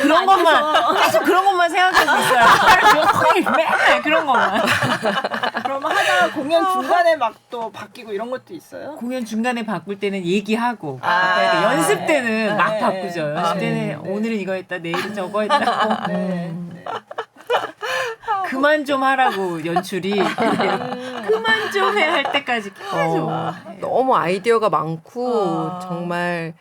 그런 것만 계속 그런 것만 생각하고 있어요. 맨날 그런 것만. 그러면 하다가 공연 중간에 막 또 바뀌고 이런 것도 있어요? 공연 중간에 바꿀 때는 얘기하고 아. 바꿔야 돼. 연습 때는 막 네. 바꾸죠. 연습 아, 때는 네. 오늘은 이거 했다, 내일은 저거 했다. 네. 네. 그만 좀 하라고 연출이 그만 좀 해 할 때까지 계속. 너무 아이디어가 많고 아. 정말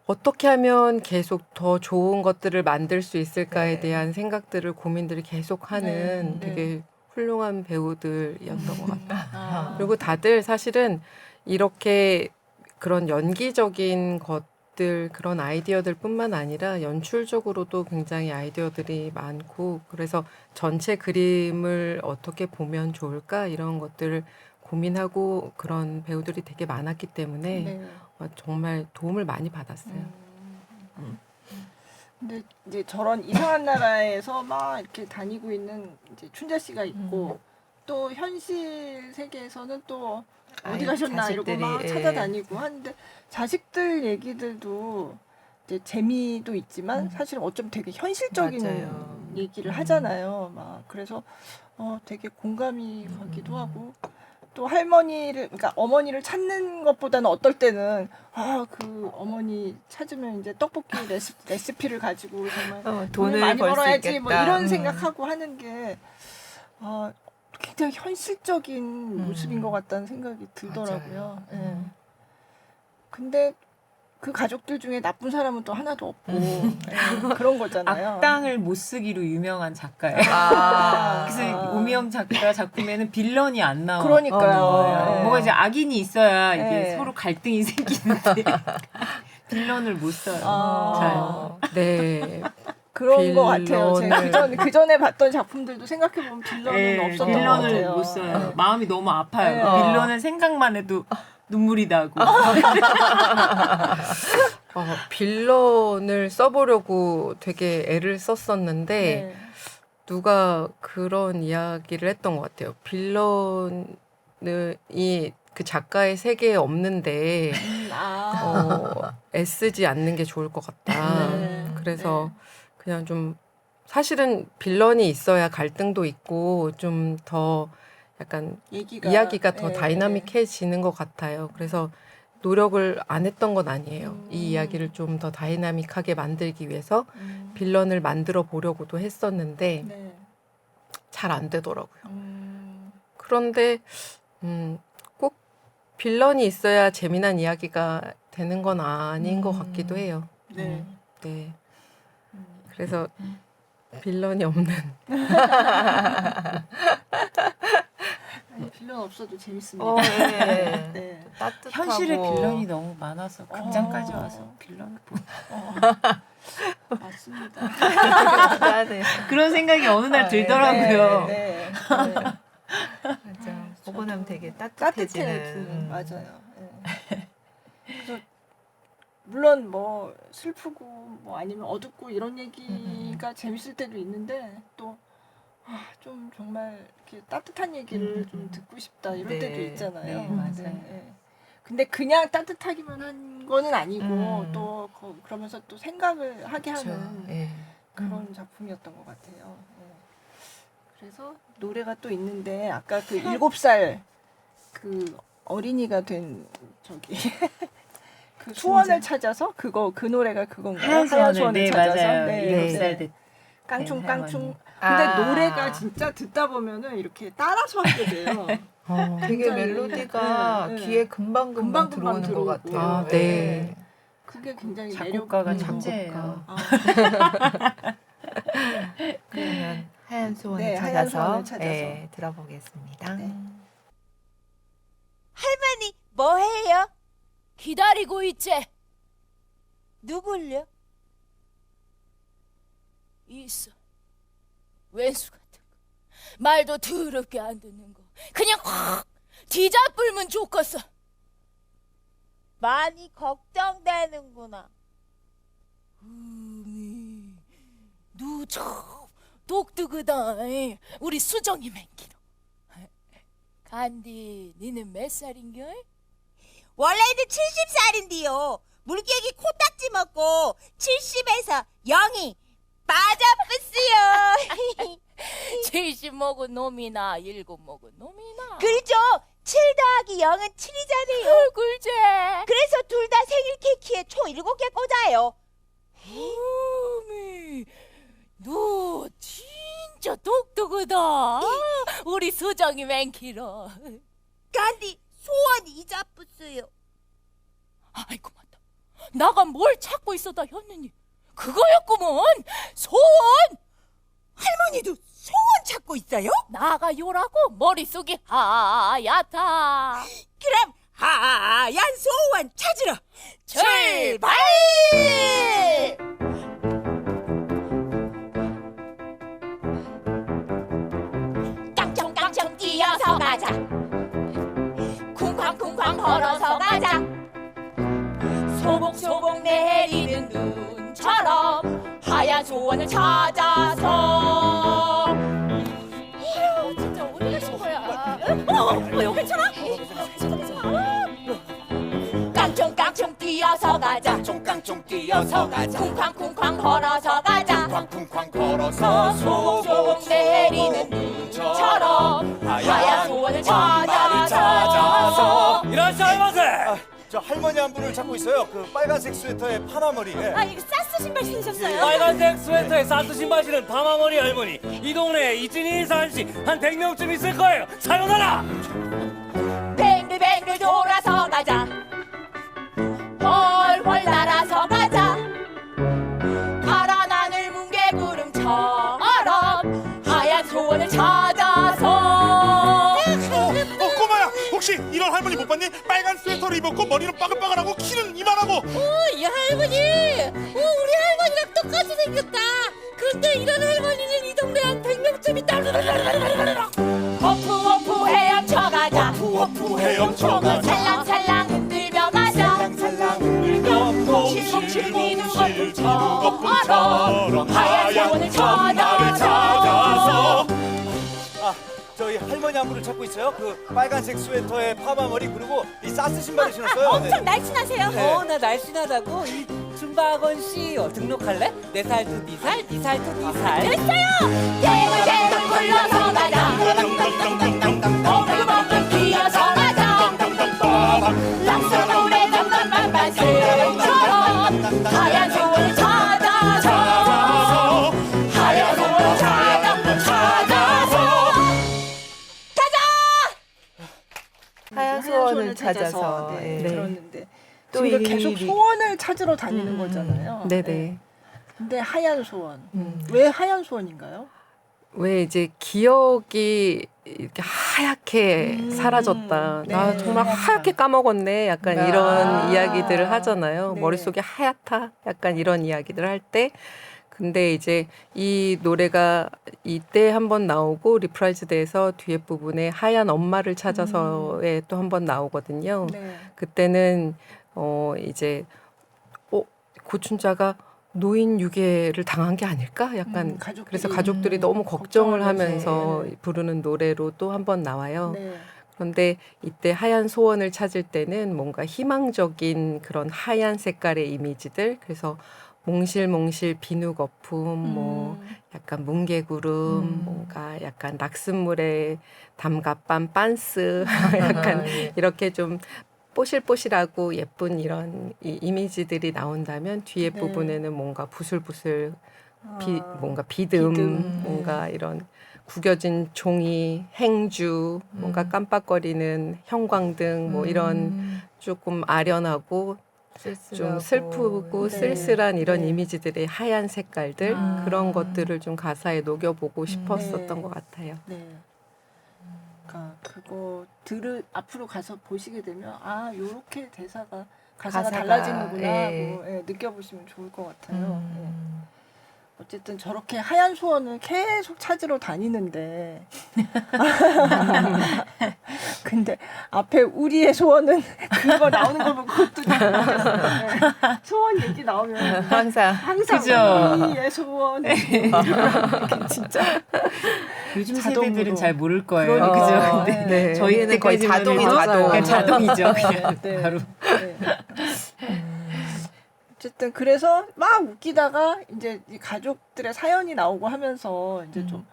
어떻게 하면 계속 더 좋은 것들을 만들 수 있을까에 네. 대한 생각들을 고민들을 계속 하는 네, 되게 훌륭한 배우들이었던 것 같아요. 아. 그리고 다들 사실은 이렇게 그런 연기적인 것들 그런 아이디어들 뿐만 아니라 연출적으로도 굉장히 아이디어들이 많고 그래서 전체 그림을 어떻게 보면 좋을까 이런 것들을 고민하고 그런 배우들이 되게 많았기 때문에 네. 정말 도움을 많이 받았어요. 근데 이제 저런 이상한 나라에서 막 이렇게 다니고 있는 이제 춘자 씨가 있고 또 현실 세계에서는 또 어디 아이, 가셨나 이러고 자식들이, 막 예. 찾아다니고 하는데 자식들 얘기들도 이제 재미도 있지만 사실 어쩜 되게 현실적인 맞아요. 얘기를 하잖아요. 막 그래서 되게 공감이 가기도 하고 또 할머니를 그러니까 어머니를 찾는 것보다는 어떨 때는 그 어머니 찾으면 이제 떡볶이 레시피를 가지고 정말 돈을 많이 벌 수 벌어야지 있겠다. 뭐 이런 생각하고 하는 게 굉장히 현실적인 모습인 것 같다는 생각이 들더라고요. 예. 근데 그 가족들 중에 나쁜 사람은 또 하나도 없고 예, 그런 거잖아요. 악당을 못 쓰기로 유명한 작가예요. 아. 그래서 오미영 작가 작품에는 빌런이 안 나와요. 그러니까요. 예. 뭐가 이제 악인이 있어야 이게 네. 서로 갈등이 생기는데 빌런을 못 써요. 네. 그런 것 같아요. 제가 빌런을- 그 전에 봤던 작품들도 생각해 보면 빌런은 네, 없었던 것 빌런을 같아요. 못 써요. 네. 마음이 너무 아파요. 네. 빌런은 생각만 해도 눈물이 나고. 빌런을 써보려고 되게 애를 썼었는데 네. 누가 그런 이야기를 했던 것 같아요. 빌런이 그 작가의 세계에 없는데 애쓰지 않는 게 좋을 것 같다. 네. 그래서 그냥 좀 사실은 빌런이 있어야 갈등도 있고 좀 더 약간 이야기가 더 다이나믹해지는 것 같아요. 그래서 노력을 안 했던 건 아니에요. 이 이야기를 좀 더 다이나믹하게 만들기 위해서 빌런을 만들어 보려고도 했었는데 네. 잘 안 되더라고요. 그런데 꼭 빌런이 있어야 재미난 이야기가 되는 건 아닌 것 같기도 해요. 네. 네. 그래서 빌런이 없는 아니, 빌런 없어도 재밌습니다. 네. 네. 따뜻하고 현실에 빌런이 너무 많아서 극장까지 와서 빌런을 보는 맞습니다. 네. 그런 생각이 어느 날 들더라고요. 네. 네. 맞아. 보고 나면 되게 따뜻해지는 따뜻해지는. 맞아요. 네. 그래서 물론 뭐 슬프고 뭐 아니면 어둡고 이런 얘기가 재밌을 때도 있는데 또 좀 정말 이렇게 따뜻한 얘기를 좀 듣고 싶다 이럴 네. 때도 있잖아요. 네, 맞아요. 네. 근데 그냥 따뜻하기만 한 거는 아니고 또 그러면서 또 생각을 하게 그렇죠. 하는 예. 그런 작품이었던 것 같아요. 네. 그래서 노래가 또 있는데 아까 그 7살 그 어린이가 된 저기 그 소원을 찾아서 그 노래가 그건가요? 하얀 소원을 소원을 네 찾아서 맞아요. 네. 7살 됐. 깡충 네, 깡충. 아. 근데 노래가 진짜 듣다 보면은 이렇게 따라서 하게 돼요. 되게 굉장히, 멜로디가 네, 네. 귀에 금방금방 금방금방 들어오는 것 들어오고. 같아요. 아, 네. 그게 굉장히 작곡가가 매력. 천재예요. 아, 그러면 하얀 소원을 네, 찾아서, 하얀 소원을 찾아서. 예, 들어보겠습니다. 네. 할머니 뭐해요? 기다리고 있지. 누굴요? 있어. 왼수 같은 거. 말도 더럽게 안 듣는 거. 그냥 확 뒤잡불면 좋겠어. 많이 걱정되는구나. 누참 독특하다. 우리 수정이 맹기로. 간디, 니는 몇 살인겨? 원래는 70살인데요. 물개기 코딱지 먹고 70에서 0이 빠져버렸어요. 70 먹은 놈이나 7 먹은 놈이나. 그렇죠. 7 더하기 0은 7이잖아요. 꿀제. 그래서 둘 다 생일 케이크에 총 7개 꽂아요. 어미, 너 진짜 똑똑하다. 우리 수정이 맹키로. 간디 소원이 잊어버렸어요. 아이고 맞다. 나가 뭘 찾고 있어다 했느니 그거였구먼. 소원. 할머니도 소원 찾고 있어요? 나가 요라고 머릿속이 하얗다. 그럼 하얀 소원 찾으러 출발! 깡총깡총 뛰어서 가자. 쿵쾅쿵쾅 걸어서 가자. 소복소복 내리는 눈처럼 하얀 소원을 찾아서. 이야, 진짜 어디 가신 거야? 여기 괜찮아? 진짜 괜찮아? 깡총깡총 뛰어서 가자. 깡총깡총 뛰어서 가자. 쿵쾅쿵쾅 걸어서 가자. 쿵쾅쿵쾅 걸어서 소복소복 내리는 눈처럼 하얀 소원을 찾아서. 이러시 할머니. 저 할머니 한 분을 찾고 있어요. 그 빨간색 스웨터에 파마머리. 예. 이거 사스 신발 신으셨어요? 빨간색 스웨터에 사스 신발 신은 파마머리 할머니. 이 동네에 이진이 산씨 한 100명쯤 있을 거예요. 사요나라. 뱅글뱅글 돌아서 가자. 훨훨 날아서 가자. 파란 하늘 뭉게구름처럼 하얀 소원을 찾아서. 꼬마야, 혹시 이런 할머니 못 봤니? 빨간 스웨터를 입었고 머리는 빠글빠글하고 키는 이만하고. 이 할머니, 우리 할머니랑 똑같이 생겼다. 근데 이런 할머니는 이 동네 한 100명쯤 있다. 워프 헤엄쳐 가자. 워프 헤엄쳐 가자. 살랑살랑 흔들며 가자. 살랑살랑 흔들며 뭉실뭉실 미는 것들처럼 하얀 소원을 찾아서. 저희 할머니 한 분을 찾고 있어요. 그 빨간색 스웨터에 파마머리 그리고 이 사스 신발을 신었어요. 엄청 날씬하세요. 네. 나 날씬하다고. 이 줌바학원 씨 등록할래? 4살도 4살, 4살도 4살. 뱅글뱅글 굴러서 가자. 엉금엉금 뛰어서 가자. 락스 노래 잠깐만 반스처럼 하얀 소원을 찾아서. 하얀 소원을 찾아서. 하얀 소원을 찾아서. 네, 네. 들었는데 또 또 이게 이- 계속 소원을 찾으러 다니는 거잖아요. 네네. 근데 하얀 소원. 왜 하얀 소원인가요? 왜 이제 기억이 이렇게 하얗게 사라졌다. 나 네. 정말 하얗게 까먹었네. 약간 아. 이런 이야기들을 하잖아요. 네. 머릿속에 하얗다. 약간 이런 이야기들 할 때. 근데 이제 이 노래가 이때 한번 나오고 리프라이즈 돼서 뒤에 부분에 하얀 엄마를 찾아서에 또 한번 나오거든요. 네. 그때는 이제 고춘자가 노인 유괴를 당한 게 아닐까? 약간 가족들이, 그래서 가족들이 너무 걱정을 걱정을 하면서 네. 부르는 노래로 또 한 번 나와요. 네. 그런데 이때 하얀 소원을 찾을 때는 뭔가 희망적인 그런 하얀 색깔의 이미지들, 그래서 몽실몽실 비누 거품, 뭐 약간 뭉게구름, 뭔가 약간 낙숫물에 담가빤 빤스, 약간 이렇게 좀 뽀실뽀실하고 예쁜 이런 이미지들이 나온다면 뒤에 네. 부분에는 뭔가 부슬부슬 아, 뭔가 비듬, 비듬. 뭔가 이런 구겨진 종이, 행주, 뭔가 깜빡거리는 형광등, 뭐 이런 조금 아련하고 좀 슬프고 네. 쓸쓸한 이런 네. 이미지들의 하얀 색깔들, 그런 것들을 좀 가사에 녹여보고 싶었었던 네. 것 같아요. 네. 그러니까 그거 앞으로 가서 보시게 되면 요렇게 대사가 가사가 가사가, 달라지는구나 예. 하고 예, 느껴보시면 좋을 것 같아요. 예. 어쨌든 저렇게 하얀 소원을 계속 찾으러 다니는데 근데 앞에 우리의 소원은 그거 나오는 거 보고 그것도 잘 모르겠어요. 네. 소원 얘기 나오면 항상 항상 우리의 소원 진짜 요즘 자동으로. 세대들은 잘 모를 거예요. 그러니까요. 그죠? 네. 네. 저희 우리는 거의 때까지만 자동이 해도 자동. 그냥 자동이죠. 그냥 네. 바로. 네. 어쨌든 그래서 막 웃기다가 이제 이 가족들의 사연이 나오고 하면서 이제 좀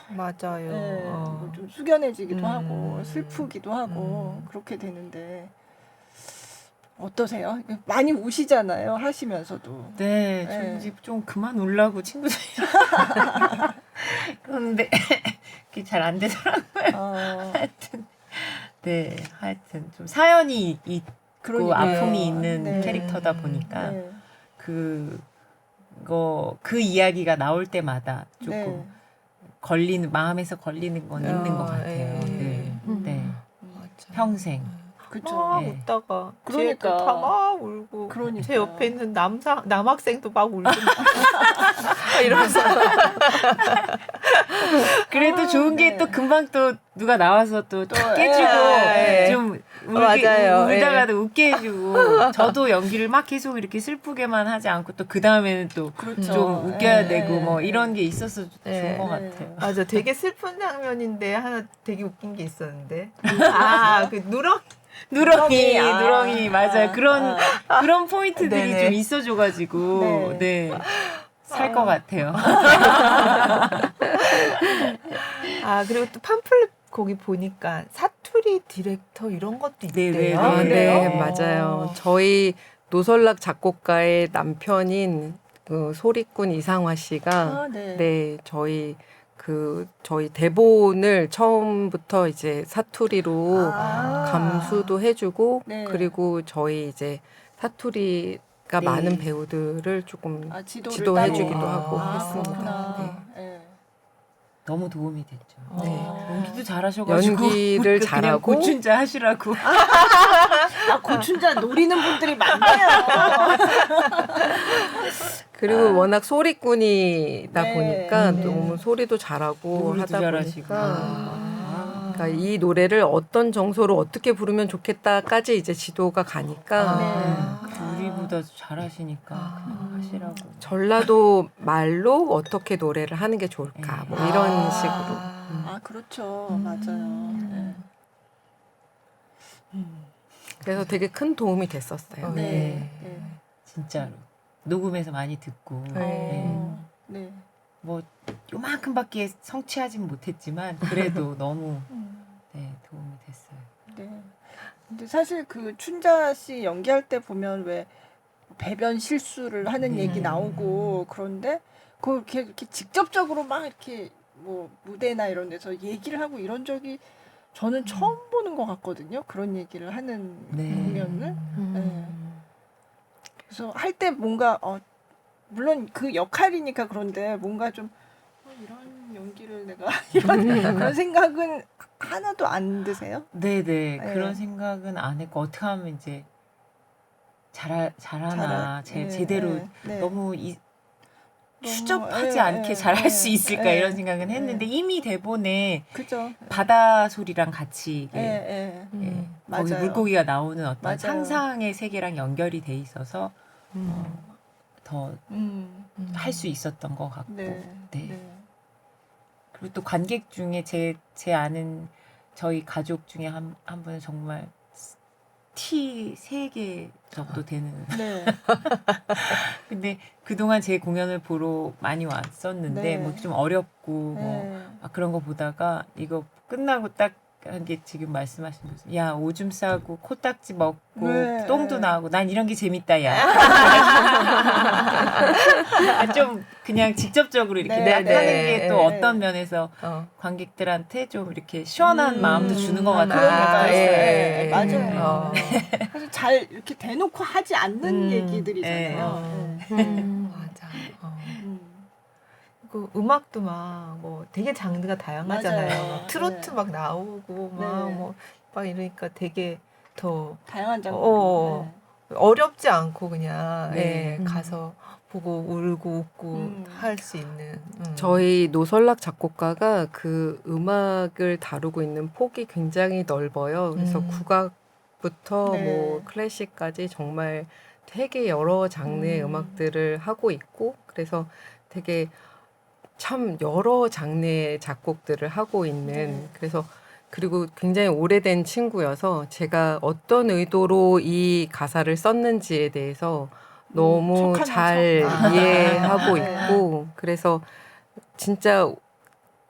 맞아요. 네, 어. 좀 숙연해지기도 하고 음. 슬프기도 하고 그렇게 되는데 어떠세요? 많이 우시잖아요 하시면서도. 네, 네. 저 이제 좀 그만 울라고 친구들이. 그런데 그게 잘 안 되더라고요. 하여튼 네, 하여튼 좀 사연이 있고 그러니까요. 아픔이 있는 네. 캐릭터다 보니까 네. 그 이야기가 나올 때마다 조금 네. 걸리는 마음에서 걸리는 건 있는 것 같아요. 예. 네, 네. 맞아. 평생. 그쵸. 막 네. 웃다가 그러니까. 쟤도 다막 울고 그러니까요. 제 옆에 있는 남학생도 막 울고 막 이러면서 그래도 좋은 게 네. 또 금방 또 누가 나와서 또 깨주고 예. 좀 맞아요. 울다가도 웃게 해주고 저도 연기를 막 계속 이렇게 슬프게만 하지 않고 또 그 다음에는 또 그렇죠. 좀 웃겨야 예, 되고 예, 뭐 예. 이런 게 있어서 예. 좋은 것 네. 같아요. 맞아. 되게 슬픈 장면인데 하나 되게 웃긴 게 있었는데 그 누렁이 누렁이 맞아요. 그런 포인트들이 네네. 좀 있어줘가지고 네. 네. 살 것 같아요. 그리고 또 팜플렛 거기 보니까 사투리 디렉터 이런 것도 네, 있대요. 네, 아, 그래요? 네, 맞아요. 저희 노설락 작곡가의 남편인 그 소리꾼 이상화 씨가 네. 저희 대본을 처음부터 이제 사투리로 감수도 해주고 네. 그리고 저희 이제 사투리가 네. 많은 배우들을 조금 지도를 지도해주기도 따로. 하고 아, 했습니다. 그렇구나. 네. 네. 너무 도움이 됐죠. 네. 연기도 잘하셔가지고 연기를 그냥 잘하고 고춘자 하시라고. 고춘자 노리는 분들이 많네요. 그리고 워낙 소리꾼이다 네. 보니까 네. 너무 소리도 잘하고 노래도 하다 잘하시고. 보니까 그러니까 이 노래를 어떤 정서로 어떻게 부르면 좋겠다까지 이제 지도가 가니까 우리보다 잘하시니까 그냥 하시라고. 전라도 말로 어떻게 노래를 하는 게 좋을까 뭐 이런 식으로. 그렇죠. 맞아요. 네. 그래서 되게 큰 도움이 됐었어요. 네. 네. 진짜로 녹음해서 많이 듣고 네. 뭐 요만큼밖에 성취하진 못했지만 그래도 너무 도움이 됐어요. 네. 근데 사실 그 춘자 씨 연기할 때 보면 왜 배변 실수를 하는 얘기 나오고 그런데 그걸 이렇게 직접적으로 막 이렇게 뭐 무대나 이런 데서 얘기를 하고 이런 적이 저는 처음 보는 것 같거든요. 그런 얘기를 하는 공연을. 네. 그래서 할 때 뭔가 물론 그 역할이니까 그런데 뭔가 좀 이런 연기를 내가 이런 그런 생각은 하나도 안 드세요? 네네 그런 생각은 안 했고 어떻게 하면 이제 잘하나 제대로 너무 추접하지 않게 잘할 수 있을까 이런 생각은 했는데 이미 대본에 그죠. 바다 소리랑 같이 거기 맞아요. 물고기가 나오는 어떤 맞아요. 상상의 세계랑 연결이 돼 있어서 더 할 수 있었던 것 같고 그리고 또 관객 중에 제 아는 저희 가족 중에 한 분은 정말 티 3개 정도 되는 근데 그동안 제 공연을 보러 많이 왔었는데 뭐 좀 어렵고 뭐 그런 거 보다가 이거 끝나고 딱 한 게 지금 말씀하신 거죠. 야 오줌 싸고 코딱지 먹고 똥도 나오고 난 이런 게 재밌다 야. 좀 그냥 직접적으로 이렇게 딱 하는 게 또 어떤 면에서 관객들한테 좀 이렇게 시원한 마음도 주는 것 같아요. 맞아요. 사실 잘 이렇게 대놓고 하지 않는 얘기들이잖아요. 맞아. 그 음악도 막 뭐 되게 장르가 다양하잖아요. 맞아요. 막 트로트 막 나오고 막 뭐 막 이러니까 되게 더 다양한 장르. 어렵지 않고 그냥 네. 가서 보고 울고 웃고 할 수 있는. 저희 노설락 작곡가가 그 음악을 다루고 있는 폭이 굉장히 넓어요. 그래서 국악부터 네. 뭐 클래식까지 정말 되게 여러 장르의 음악들을 하고 있고, 그래서 되게 참 여러 장르의 작곡들을 하고 있는, 네. 그래서 그리고 굉장히 오래된 친구여서 제가 어떤 의도로 이 가사를 썼는지에 대해서 너무 척하면 잘 척. 이해하고 네. 있고, 그래서 진짜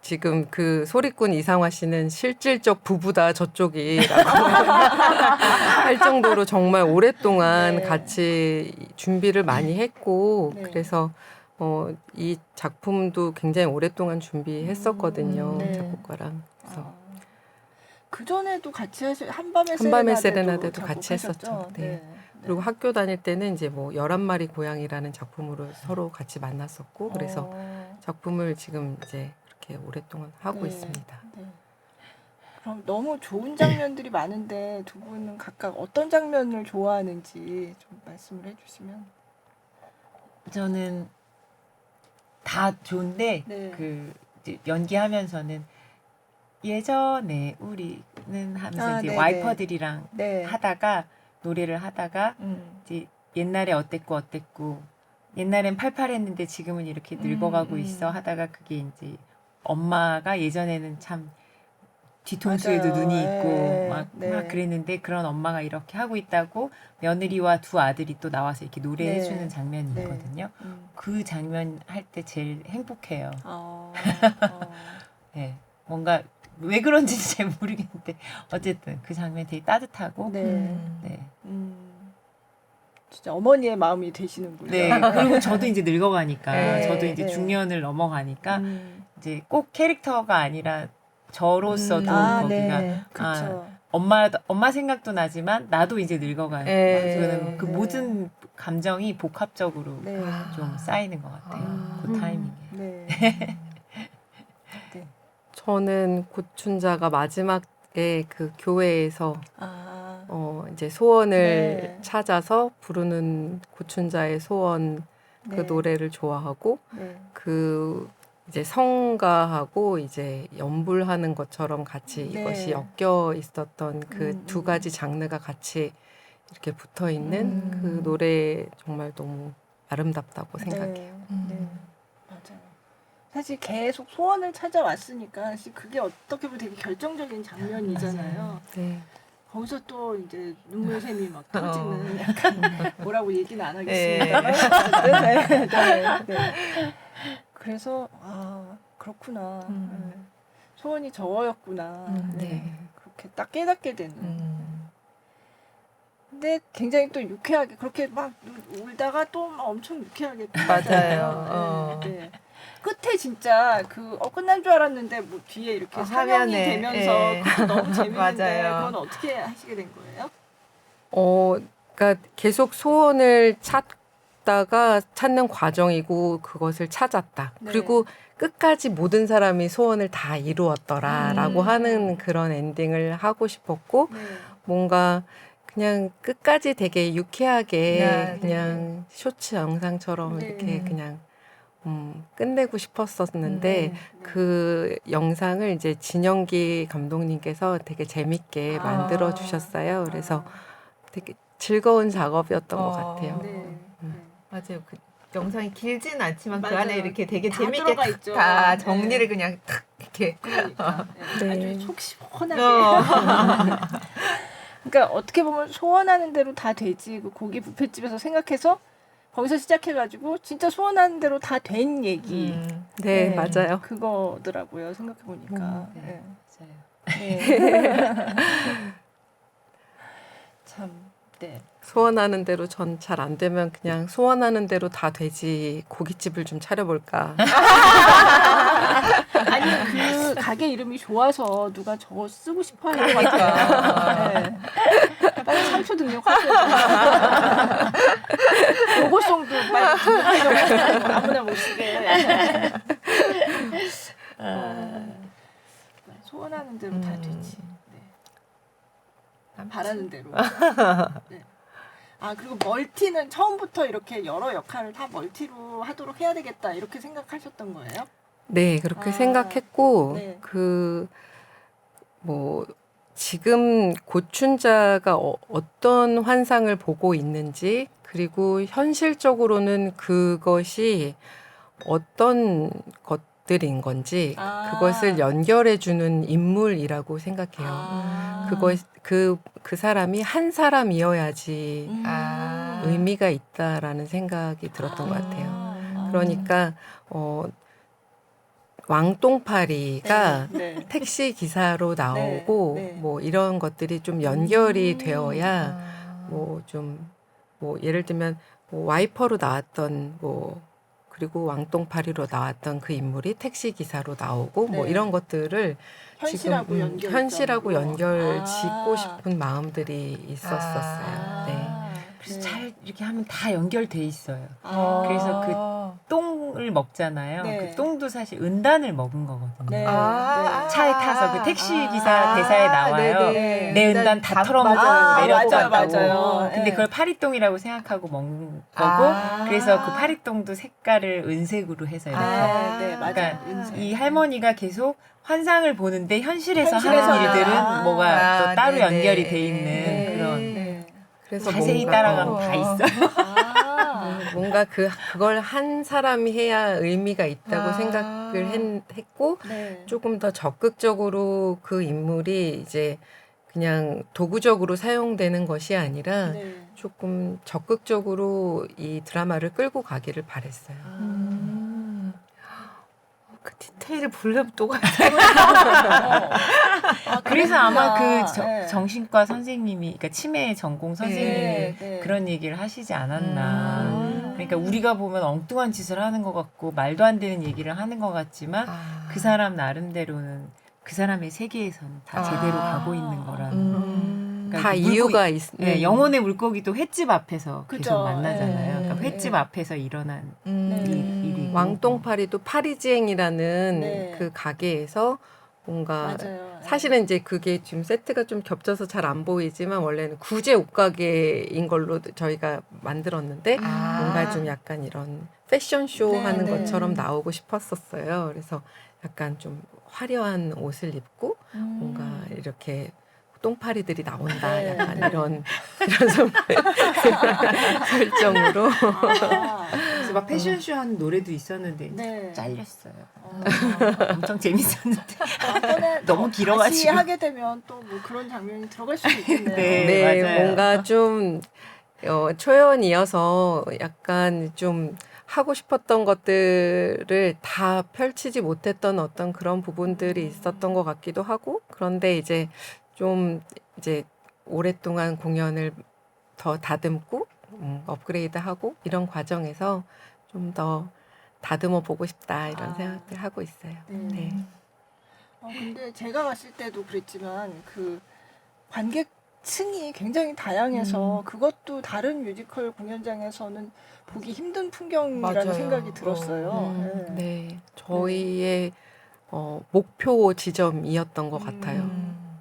지금 그 소리꾼 이상화 씨는 실질적 부부다 저쪽이라고 할 정도로 정말 오랫동안 네. 같이 준비를 많이 했고, 네. 그래서 이 작품도 굉장히 오랫동안 준비했었거든요. 네. 작곡가랑. 그래서 그 전에도 같이 하실 한밤의 한밤의 세레나데도 세레나데도 같이 작곡하셨죠? 했었죠. 네. 네. 그리고 학교 다닐 때는 이제 뭐 11마리 고양이라는 작품으로 서로 같이 만났었고, 그래서 작품을 지금 이제 그렇게 오랫동안 하고 네. 있습니다. 네. 그럼 너무 좋은 장면들이 많은데 두 분은 각각 어떤 장면을 좋아하는지 좀 말씀을 해주시면. 저는 다 좋은데 네. 그 이제 연기하면서는 예전에 우리는 하면서 아, 이제 네네. 와이퍼들이랑 네. 하다가 노래를 하다가 이제 옛날에 어땠고 옛날엔 팔팔했는데 지금은 이렇게 늙어가고 있어 하다가 그게 이제 엄마가 예전에는 참 뒤통수에도 맞아요. 눈이 네. 있고 막 네. 그랬는데 그런 엄마가 이렇게 하고 있다고 며느리와 두 아들이 또 나와서 이렇게 네. 노래해주는 장면이 네. 있거든요. 그 장면 할 때 제일 행복해요. 네. 뭔가 왜 그런지 잘 모르겠는데 어쨌든 그 장면 되게 따뜻하고 네. 네. 진짜 어머니의 마음이 되시는군요. 네. 그리고 저도 이제 늙어가니까 네. 저도 이제 네. 중년을 넘어가니까 이제 꼭 캐릭터가 아니라 저로서도 아, 거기가 네. 그렇죠. 엄마 생각도 나지만 나도 이제 늙어가요. 네. 그 네. 모든 감정이 복합적으로 네. 좀 쌓이는 것 같아요. 그 타이밍에. 네. 저는 고춘자가 마지막에 그 교회에서 아. 이제 소원을 네. 찾아서 부르는 고춘자의 소원 그 네. 노래를 좋아하고, 네. 그 이제 성가하고 이제 연불하는 것처럼 같이 네. 이것이 엮여 있었던 그 두 가지 장르가 같이 이렇게 붙어 있는 그 노래 정말 너무 아름답다고 생각해요. 네. 맞아요. 사실 계속 소원을 찾아왔으니까 사실 그게 어떻게 보면 되게 결정적인 장면이잖아요. 네. 거기서 또 이제 눈물샘이 막 터지는 약간 뭐라고 얘기는 안 하겠습니다만 어쨌든 네. 그래서 그렇구나. 네. 소원이 저거였구나. 네. 그렇게 딱 깨닫게 되는. 근데 굉장히 또 유쾌하게 그렇게 막 울다가 또 막 엄청 유쾌하게 맞아요. 네, 네. 끝에 진짜 끝난 줄 알았는데 뭐 뒤에 이렇게 사명이 화면에, 되면서 예. 그것도 너무 재밌는데 맞아요. 그건 어떻게 하시게 된 거예요? 그러니까 계속 소원을 찾는 과정이고 그것을 찾았다. 네. 그리고 끝까지 모든 사람이 소원을 다 이루었더라라고 하는 그런 엔딩을 하고 싶었고, 네. 뭔가 그냥 끝까지 되게 유쾌하게 네, 그냥 쇼츠 영상처럼 네. 이렇게 그냥 끝내고 싶었었는데, 그 영상을 이제 진영기 감독님께서 되게 재밌게 만들어 주셨어요. 그래서 되게 즐거운 작업이었던 것 같아요. 네. 맞아요. 그 영상이 길지는 않지만 그 맞아요. 안에 이렇게 되게 다 재밌게 들어가 있죠. 다 네. 정리를 그냥 탁 이렇게. 그러니까 네. 아주 속 시원하게. 그러니까 어떻게 보면 소원하는 대로 다 되지. 그 고기 뷔페집에서 생각해서 거기서 시작해가지고 진짜 소원하는 대로 다 된 얘기. 네, 맞아요. 그거더라고요. 생각해 보니까. 네. 네. 맞아요. 네. 참. 네. 소원하는 대로 전 잘 안 되면 그냥 소원하는 대로 다 되지 고깃집을 좀 차려볼까. 아니 그 가게 이름이 좋아서 누가 저거 쓰고 싶어 하는 것 같아요. 네. 빨리 상표 등록하세요. 로고송도 빨리 등록하셔서 아무나 못 쓰게. 소원하는 대로 다 되지. 네. 난 바라는 대로. 네. 아 그리고 멀티는 처음부터 이렇게 여러 역할을 다 멀티로 하도록 해야 되겠다 이렇게 생각하셨던 거예요? 네, 그렇게 아, 생각했고 네. 뭐 지금 고춘자가 어떤 환상을 보고 있는지 그리고 현실적으로는 그것이 어떤 것들인 건지 아. 그것을 연결해 주는 인물이라고 생각해요. 아. 그 사람이 한 사람이어야지 아. 의미가 있다라는 생각이 들었던 것 같아요. 아. 그러니까 왕똥파리가 네, 네. 택시 기사로 나오고 네, 네. 뭐 이런 것들이 좀 연결이 되어야 아. 뭐 예를 들면 뭐 와이퍼로 나왔던 그리고 왕똥파리로 나왔던 그 인물이 택시 기사로 나오고 뭐 네. 이런 것들을 현실하고 지금 연결 현실하고 연결 아. 짓고 싶은 마음들이 있었었어요. 아. 네. 그래서 잘 이렇게 하면 다 연결돼 있어요. 아. 그래서 똥을 먹잖아요. 네. 그 똥도 사실 은단을 먹은 거거든요. 네. 아. 차에 타서 그 택시 기사 대사에 나와요. 네네. 내 은단 다 털어먹고 맞아요. 내려갔다고. 맞아요. 근데 네. 그걸 파리똥이라고 생각하고 먹는 거고, 아. 그래서 그 파리똥도 색깔을 은색으로 해서 이렇게. 네, 맞아요. 그러니까 은색. 이 할머니가 계속 환상을 보는데 현실에서 현실에서 하는 일들은 아. 뭐가 또 따로 네네. 연결이 돼 있는 네. 그런. 네. 그래서 자세히 뭔가, 따라가면 다 있어요. 아. 뭔가 그걸 한 사람이 해야 의미가 있다고 아. 생각을 했고 네. 조금 더 적극적으로 그 인물이 이제 그냥 도구적으로 사용되는 것이 아니라 네. 조금 적극적으로 이 드라마를 끌고 가기를 바랬어요. 그 디테일을 보려면 또 가야 그래서 아마 그랬구나. 그 네. 정신과 선생님이, 그러니까 치매 전공 선생님이 네. 그런 얘기를 하시지 않았나. 음. 그러니까 우리가 보면 엉뚱한 짓을 하는 것 같고 말도 안 되는 얘기를 하는 것 같지만 아. 그 사람 나름대로는 그 사람의 세계에서는 다 제대로 가고 있는 거라는. 그러니까 다 그 이유가 있는 네, 영혼의 물고기도 횟집 앞에서 그죠. 계속 만나잖아요. 네. 그러니까 횟집 네. 앞에서 일어난 일이고. 왕똥파리도 파리지앵이라는 네. 그 가게에서 뭔가 맞아요. 사실은 이제 그게 지금 세트가 좀 겹쳐서 잘 안 보이지만 원래는 구제 옷가게인 걸로 저희가 만들었는데 아. 뭔가 좀 약간 이런 패션쇼 네, 하는 네. 것처럼 나오고 싶었었어요. 그래서 약간 좀 화려한 옷을 입고 뭔가 이렇게 똥파리들이 나온다 네, 약간 네. 이런 좀 설정으로 아. 그래서 막 패션쇼 하는 노래도 있었는데 네. 잘렸어요. 어. 엄청 재밌었는데. 다음번에 너무 다시 길어가지고. 하게 되면 또 뭐 그런 장면이 들어갈 수도 있겠네요. 네. 네, 맞아요. 뭔가 좀 초연이어서 약간 좀 하고 싶었던 것들을 다 펼치지 못했던 어떤 그런 부분들이 있었던 것 같기도 하고 그런데 이제 오랫동안 공연을 더 다듬고 업그레이드하고 이런 과정에서 좀 더 다듬어 보고 싶다 이런 아. 생각들 하고 있어요. 네. 네. 근데 제가 갔을 때도 그랬지만 그 관객층이 굉장히 다양해서 그것도 다른 뮤지컬 공연장에서는 보기 힘든 풍경이라는 맞아요. 생각이 들었어요. 네. 네, 저희의 목표 지점이었던 것 같아요.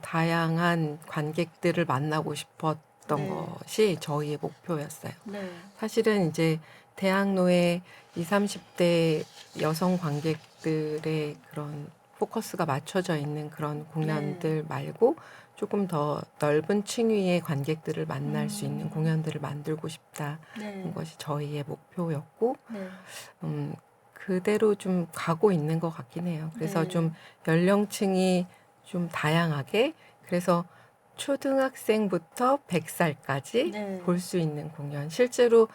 다양한 관객들을 만나고 싶었던 네. 것이 저희의 목표였어요. 네. 사실은 이제 대학로의 20, 30대 여성 관객들의 그런 포커스가 맞춰져 있는 그런 공연들 말고 조금 더 넓은 층위의 관객들을 만날 수 있는 공연들을 만들고 싶다는 네. 것이 저희의 목표였고 네. 그대로 좀 가고 있는 것 같긴 해요. 그래서 네. 좀 연령층이 좀 다양하게 그래서 초등학생부터 100살까지 네. 볼 수 있는 공연. 실제로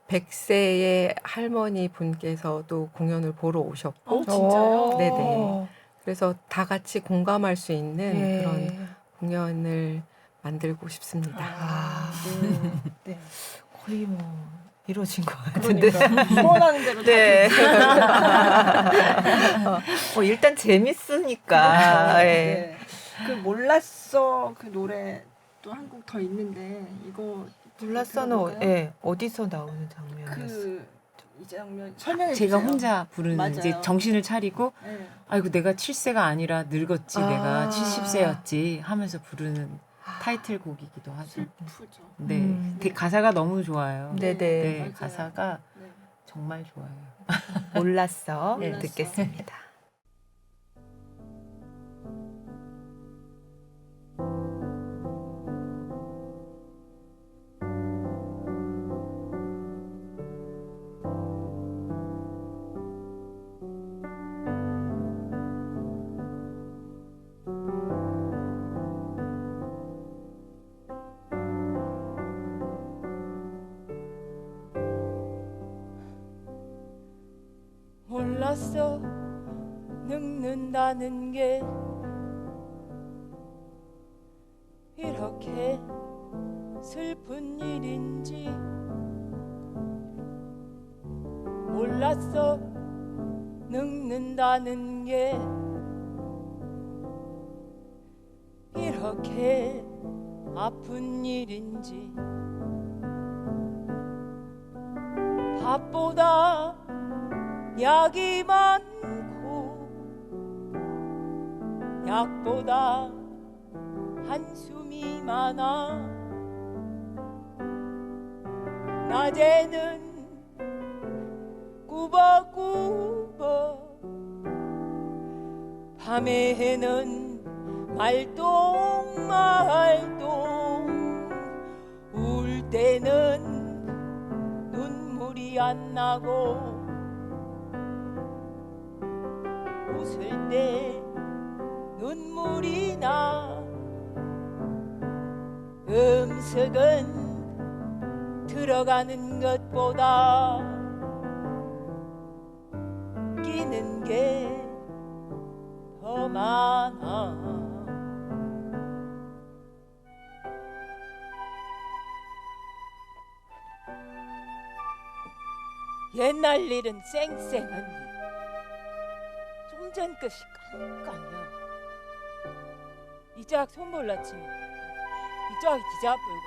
100세의 할머니 분께서도 공연을 보러 오셨고 진짜요? 네네. 그래서 다 같이 공감할 수 있는 네. 그런 공연을 만들고 싶습니다. 아, 네. 네. 거의 뭐 이루어진 것 같은데. 그러니까 소원하는 대로 네. 다 일단 재밌으니까. 네. 네. 그 몰랐어 그 노래 또 한 곡 더 있는데 이거 몰랐어는 들어볼까요? 어디서 나오는 장면이었어요? 이 장면 설명해 제가 주세요. 혼자 부르는 맞아요. 이제 정신을 차리고 아이고 내가 7세가 아니라 늙었지 아. 내가 70세였지 하면서 부르는 타이틀곡이기도 하죠. 슬프죠. 네, 가사가 너무 좋아요. 네네. 네, 맞아요. 가사가 네. 정말 좋아요. 몰랐어. 몰랐어. 듣겠습니다. 몰랐어 늙는다는 게 이렇게 슬픈 일인지 몰랐어 늙는다는 게 이렇게 아픈 일인지 밥보다 약이 많고 약보다 한숨이 많아 낮에는 꾸벅꾸벅 밤에는 말똥말똥 울 때는 눈물이 안 나고 웃을 때 눈물이 나 음식은 들어가는 것보다 끼는 게 더 많아 옛날 일은 쌩쌩한 일 좀 전 것이 깜깜해 이짝 손볼라 치면 이짝 기자 불고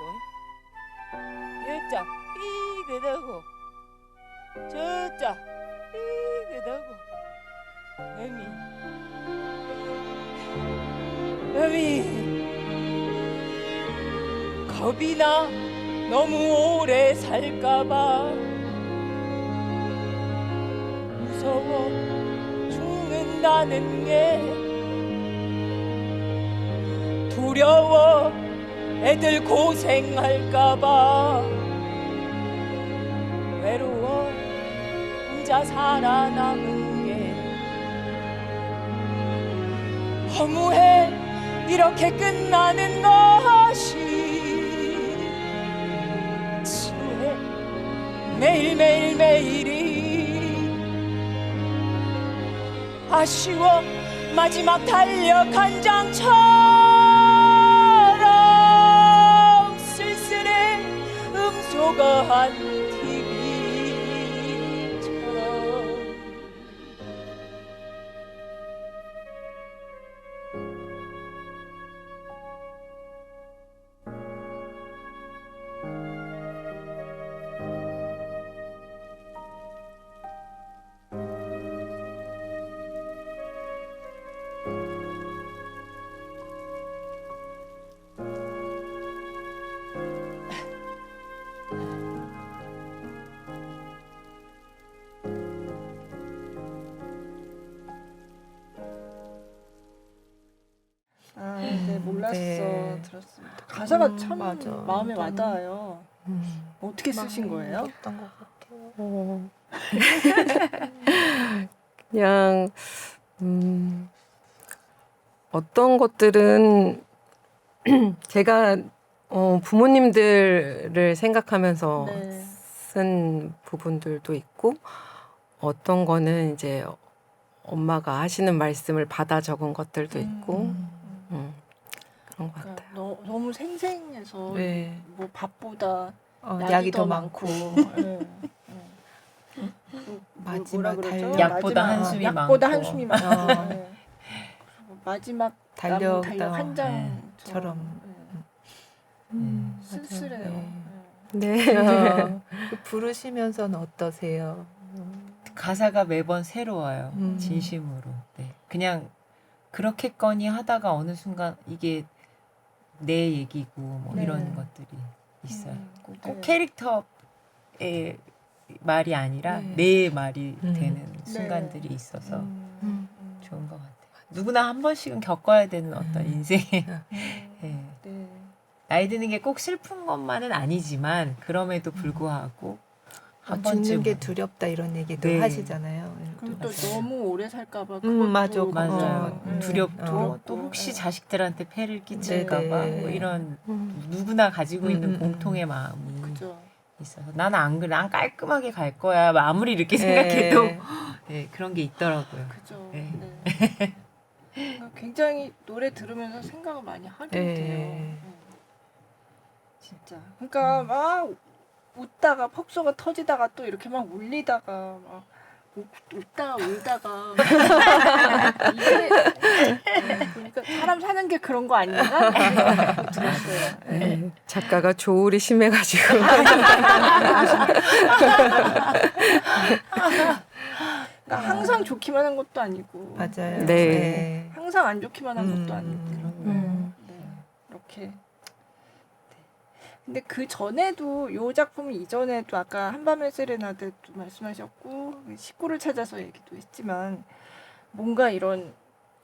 이짝 삐그덕고 저짝 삐그덕고 어미 겁이 나 너무 오래 살까봐 무서워 죽는다는 게 두려워 애들 고생할까봐 외로워 혼자 살아남은 게 허무해 이렇게 끝나는 것이 지루해 매일매일매일이 아쉬워 마지막 달력 한 장처럼 쓸쓸해 음소거한 TV처럼 네, 몰랐어. 네. 들었습니다. 가사가 참 맞아. 마음에 와닿아요. 음. 어떻게 쓰신 거예요? 어떤 것 같아요. 그냥 어떤 것들은 제가 부모님들을 생각하면서 네. 쓴 부분들도 있고 어떤 거는 이제 엄마가 하시는 말씀을 받아 적은 것들도 있고 그런 것 그러니까 같아요. 너무 생생해서 네. 뭐 밥보다 약이 더 많고. 네. 마지막 그러죠? 달력. 약보다 마지막, 한숨이 약보다 많고. 한숨이 많고. 어. 네. 그리고 마지막 달력 한 장처럼 처럼. 쓸쓸해요. 네. 네. 네. 부르시면서는 어떠세요? 가사가 매번 새로워요. 음. 진심으로. 네. 그냥 그렇겠거니 하다가 어느 순간 이게 내 얘기고 뭐 네. 이런 것들이 있어요. 꼭 네. 캐릭터의 말이 아니라 네. 내 말이 음. 되는 순간들이 있어서 음. 좋은 것 같아요. 누구나 한 번씩은 겪어야 되는 어떤 인생의 예. 네. 나이 드는 게 꼭 슬픈 것만은 아니지만 그럼에도 불구하고 한 죽는 번쯤은 게 두렵다 이런 얘기도 네. 하시잖아요. 그리고 또 너무 오래 살까봐 맞아. 그것도 맞아요. 어, 두렵고 어. 또 혹시 네. 자식들한테 폐를 끼칠까봐 네네. 뭐 이런 음. 누구나 가지고 있는 음. 공통의 마음이 그죠. 있어서 나는 안 그래, 난 깔끔하게 갈 거야. 아무리 이렇게 네. 생각해도 네, 그런 게 있더라고요. 그죠. 네. 네. 그러니까 굉장히 노래 들으면서 생각을 많이 하게 네. 돼요. 진짜. 그러니까 막 웃다가 폭소가 터지다가 또 이렇게 막 울리다가 막 웃다가 울다가 이게 그러니까 사람 사는 게 그런 거 아닌가 이런 생각이 들었어요. 네. 네, 작가가 조울이 심해가지고 그러니까 항상 좋기만 한 것도 아니고 맞아요. 네. 항상 안 좋기만 한 것도 음. 아니고 네. 이렇게 근데 그 전에도 요 작품 이전에도 아까 한밤의 세레나데도 말씀하셨고 식구를 찾아서 얘기도 했지만 뭔가 이런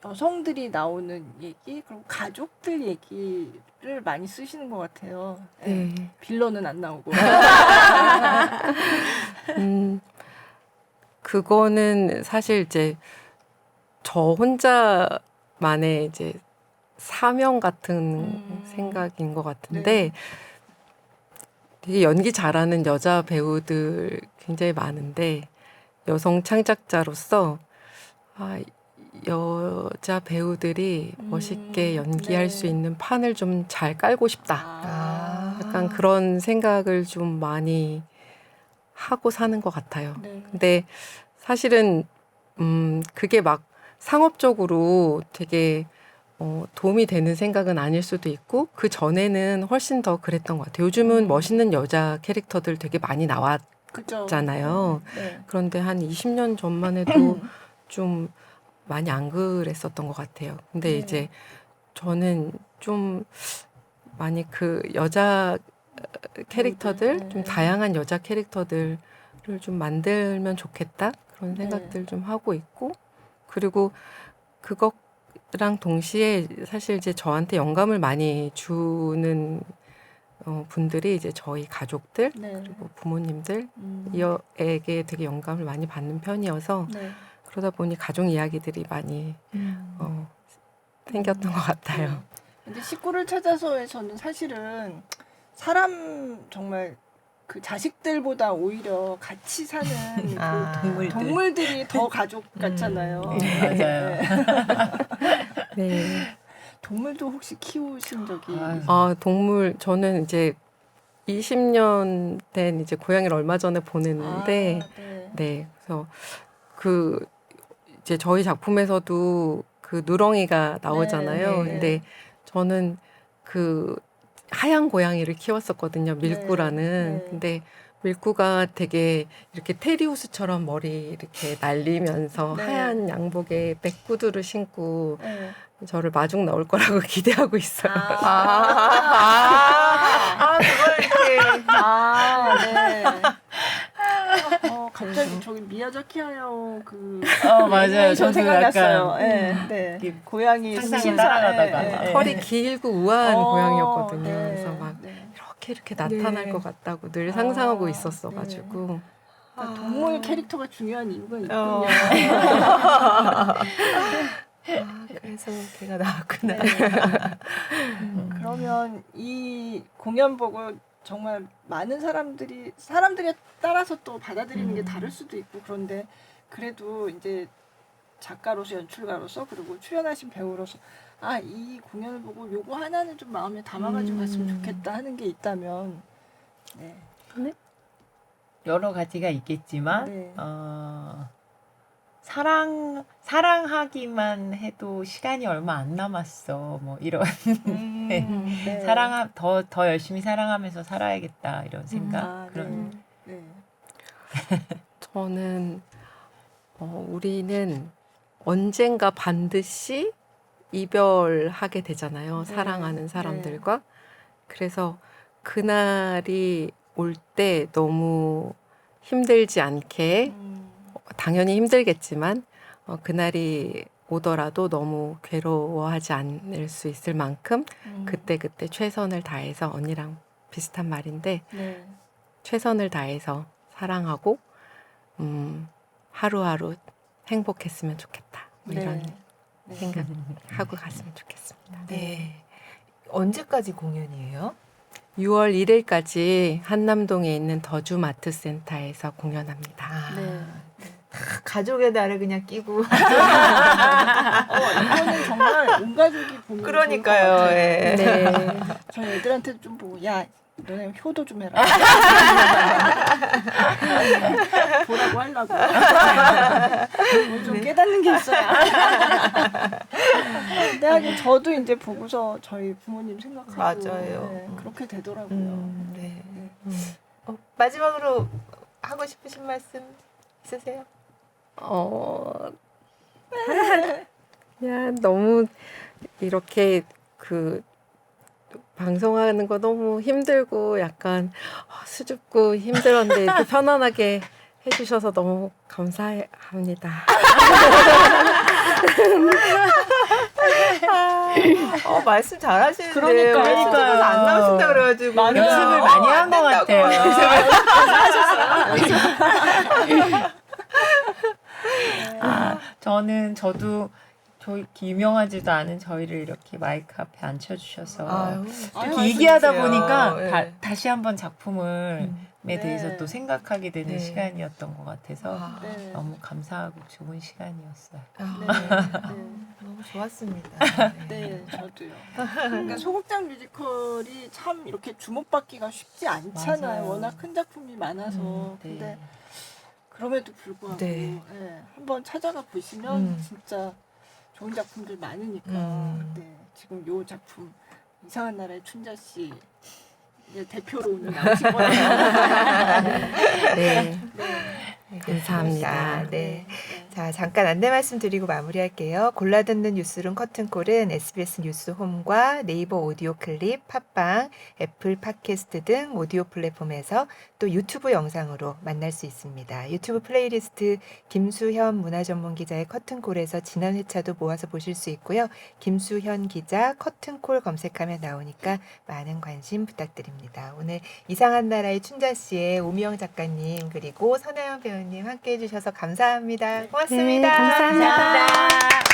여성들이 나오는 얘기 그리고 가족들 얘기를 많이 쓰시는 것 같아요. 네. 빌런은 안 나오고. 그거는 사실 이제 저 혼자만의 이제 사명 같은 생각인 것 같은데 네. 되게 연기 잘하는 여자 배우들 굉장히 많은데 여성 창작자로서 여자 배우들이 멋있게 연기할 네. 수 있는 판을 좀 잘 깔고 싶다. 아. 약간 그런 생각을 좀 많이 하고 사는 것 같아요. 네. 근데 사실은 그게 막 상업적으로 되게 도움이 되는 생각은 아닐 수도 있고 그 전에는 훨씬 더 그랬던 것 같아요. 요즘은 멋있는 여자 캐릭터들 되게 많이 그죠. 나왔잖아요. 네. 그런데 한 20년 전만 해도 좀 많이 안 그랬었던 것 같아요. 근데 네. 이제 저는 좀 많이 그 여자 캐릭터들, 네. 좀 다양한 여자 캐릭터들을 좀 만들면 좋겠다 그런 네. 생각들 좀 하고 있고 그리고 그것랑 동시에 사실 이제 저한테 영감을 많이 주는 분들이 이제 저희 가족들 네. 그리고 부모님들 음. 에게 되게 영감을 많이 받는 편이어서 네. 그러다 보니 가족 이야기들이 많이 생겼던 것 같아요. 네. 근데 식구를 찾아서에서는 사실은 사람 정말 그 자식들보다 오히려 같이 사는 그 동물들이 더 가족 같잖아요. 맞아요. 네. 동물도 혹시 키우신 적이 동물 저는 이제 20년 된 이제 고양이를 얼마 전에 보냈는데 네. 네. 그래서 그 이제 저희 작품에서도 그 누렁이가 나오잖아요. 네. 근데 저는 그 하얀 고양이를 키웠었거든요. 밀꾸라는. 네. 근데 밀꾸가 되게 이렇게 테리우스처럼 머리 이렇게 날리면서 네. 하얀 양복에 백구두를 신고 네. 저를 마중 나올 거라고 기대하고 있어요. 그걸 이렇게 네. 갑자기 저기 미야자키 하야오 그 맞아요. 애니메이션 저도 생각났어요. 약간 네, 네. 이렇게 고양이 상상을 신사, 따라가다가. 네, 네. 털이 길고 우아한 고양이였거든요. 네. 그래서 막 네. 이렇게 나타날 것 같다고 늘 상상하고 있었어가지고 그러니까 동물 캐릭터가 중요한 이유가 있군요. 그래서 걔가 나왔구나. 그러면 이 공연 보고 정말 많은 사람들에 따라서 또 받아들이는 게 다를 수도 있고 그런데 그래도 이제 작가로서 연출가로서 그리고 출연하신 배우로서 이 공연을 보고 요거 하나는 좀 마음에 담아가지고 갔으면 좋겠다 하는 게 있다면 네. 여러 가지가 있겠지만 네. 사랑하기만 해도 시간이 얼마 안 남았어. 뭐 이런 네. 더 열심히 사랑하면서 살아야겠다 이런 생각 그런 네. 저는 우리는 언젠가 반드시 이별하게 되잖아요. 네. 사랑하는 사람들과. 그래서 그날이 올 때 너무 힘들지 않게 당연히 힘들겠지만 그날이 오더라도 너무 괴로워하지 않을 수 있을 만큼 그때 최선을 다해서 언니랑 비슷한 말인데 네. 최선을 다해서 사랑하고 하루하루 행복했으면 좋겠다. 이런 네. 생각하고 갔으면 좋겠습니다. 네. 언제까지 공연이에요? 6월 1일까지 한남동에 있는 더주마트센터에서 공연합니다. 아, 네. 가족의 달을 그냥 끼고. 이거는 정말 온 가족이 보면 그러니까요. 좋을 것 같아요. 예. 네. 저희 애들한테 좀 보고 야 너네 효도 좀 해라. 보라고 하려고. 좀 깨닫는 게 있어요. 근데 하긴 저도 이제 보고서 저희 부모님 생각하고 맞아요. 네, 그렇게 되더라고요. 네. 마지막으로 하고 싶으신 말씀 있으세요? 그냥 너무 이렇게 그 방송하는 거 너무 힘들고 약간 수줍고 힘들었는데 이렇게 편안하게 해주셔서 너무 감사합니다. 말씀 잘하시는데 그러니까요. 유튜브에서 안 나오신다 그래가지고 맞아요. 연습을 많이 한 것 같아요. 저도 저희 유명하지도 않은 저희를 이렇게 마이크 앞에 앉혀주셔서 아유, 이렇게 얘기하다 말씀이세요. 보니까 예. 다시 한번 작품을 네. 대해서 또 생각하게 되는 네. 시간이었던 것 같아서 아, 네. 너무 감사하고 좋은 시간이었어요. 아, 네. 너무 좋았습니다. 네, 저도요. 그러니까 소극장 뮤지컬이 참 이렇게 주목받기가 쉽지 않잖아요. 맞아요. 워낙 큰 작품이 많아서. 네. 근데 그럼에도 불구하고 네. 네, 한번 찾아가 보시면 진짜 좋은 작품들 많으니까 네, 지금 요 작품 이상한 나라의 춘자 씨 이제 대표로 오늘 나오신 거예요. 네. 네. 감사합니다. 네. 자, 잠깐 안내 말씀드리고 마무리할게요. 골라듣는 뉴스룸 커튼콜은 SBS 뉴스홈과 네이버 오디오 클립, 팟빵, 애플 팟캐스트 등 오디오 플랫폼에서 또 유튜브 영상으로 만날 수 있습니다. 유튜브 플레이리스트 김수현 문화전문기자의 커튼콜에서 지난 회차도 모아서 보실 수 있고요. 김수현 기자 커튼콜 검색하면 나오니까 많은 관심 부탁드립니다. 오늘 이상한 나라의 춘자 씨의 오미영 작가님 그리고 선혜연 배우님 함께해 주셔서 감사합니다. 고맙습니다. 네, 감사합니다. 감사합니다.